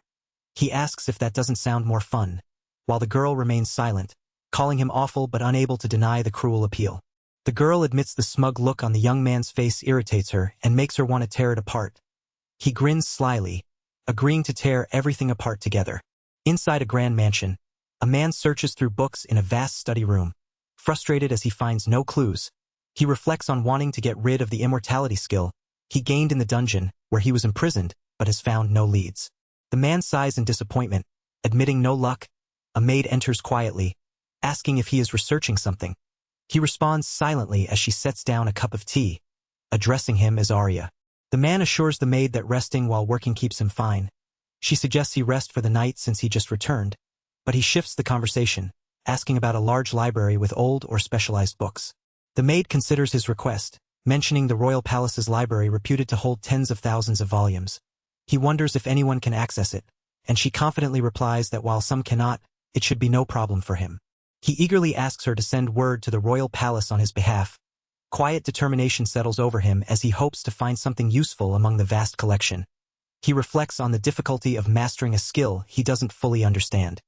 A: He asks if that doesn't sound more fun, while the girl remains silent, calling him awful but unable to deny the cruel appeal. The girl admits the smug look on the young man's face irritates her and makes her want to tear it apart. He grins slyly, agreeing to tear everything apart together. Inside a grand mansion, a man searches through books in a vast study room. Frustrated as he finds no clues, he reflects on wanting to get rid of the immortality skill he gained in the dungeon where he was imprisoned but has found no leads. The man sighs in disappointment, admitting no luck. A maid enters quietly, asking if he is researching something. He responds silently as she sets down a cup of tea, addressing him as Arya. The man assures the maid that resting while working keeps him fine. She suggests he rest for the night since he just returned, but he shifts the conversation, asking about a large library with old or specialized books. The maid considers his request, mentioning the royal palace's library reputed to hold tens of thousands of volumes. He wonders if anyone can access it, and she confidently replies that while some cannot, it should be no problem for him. He eagerly asks her to send word to the royal palace on his behalf. Quiet determination settles over him as he hopes to find something useful among the vast collection. He reflects on the difficulty of mastering a skill he doesn't fully understand.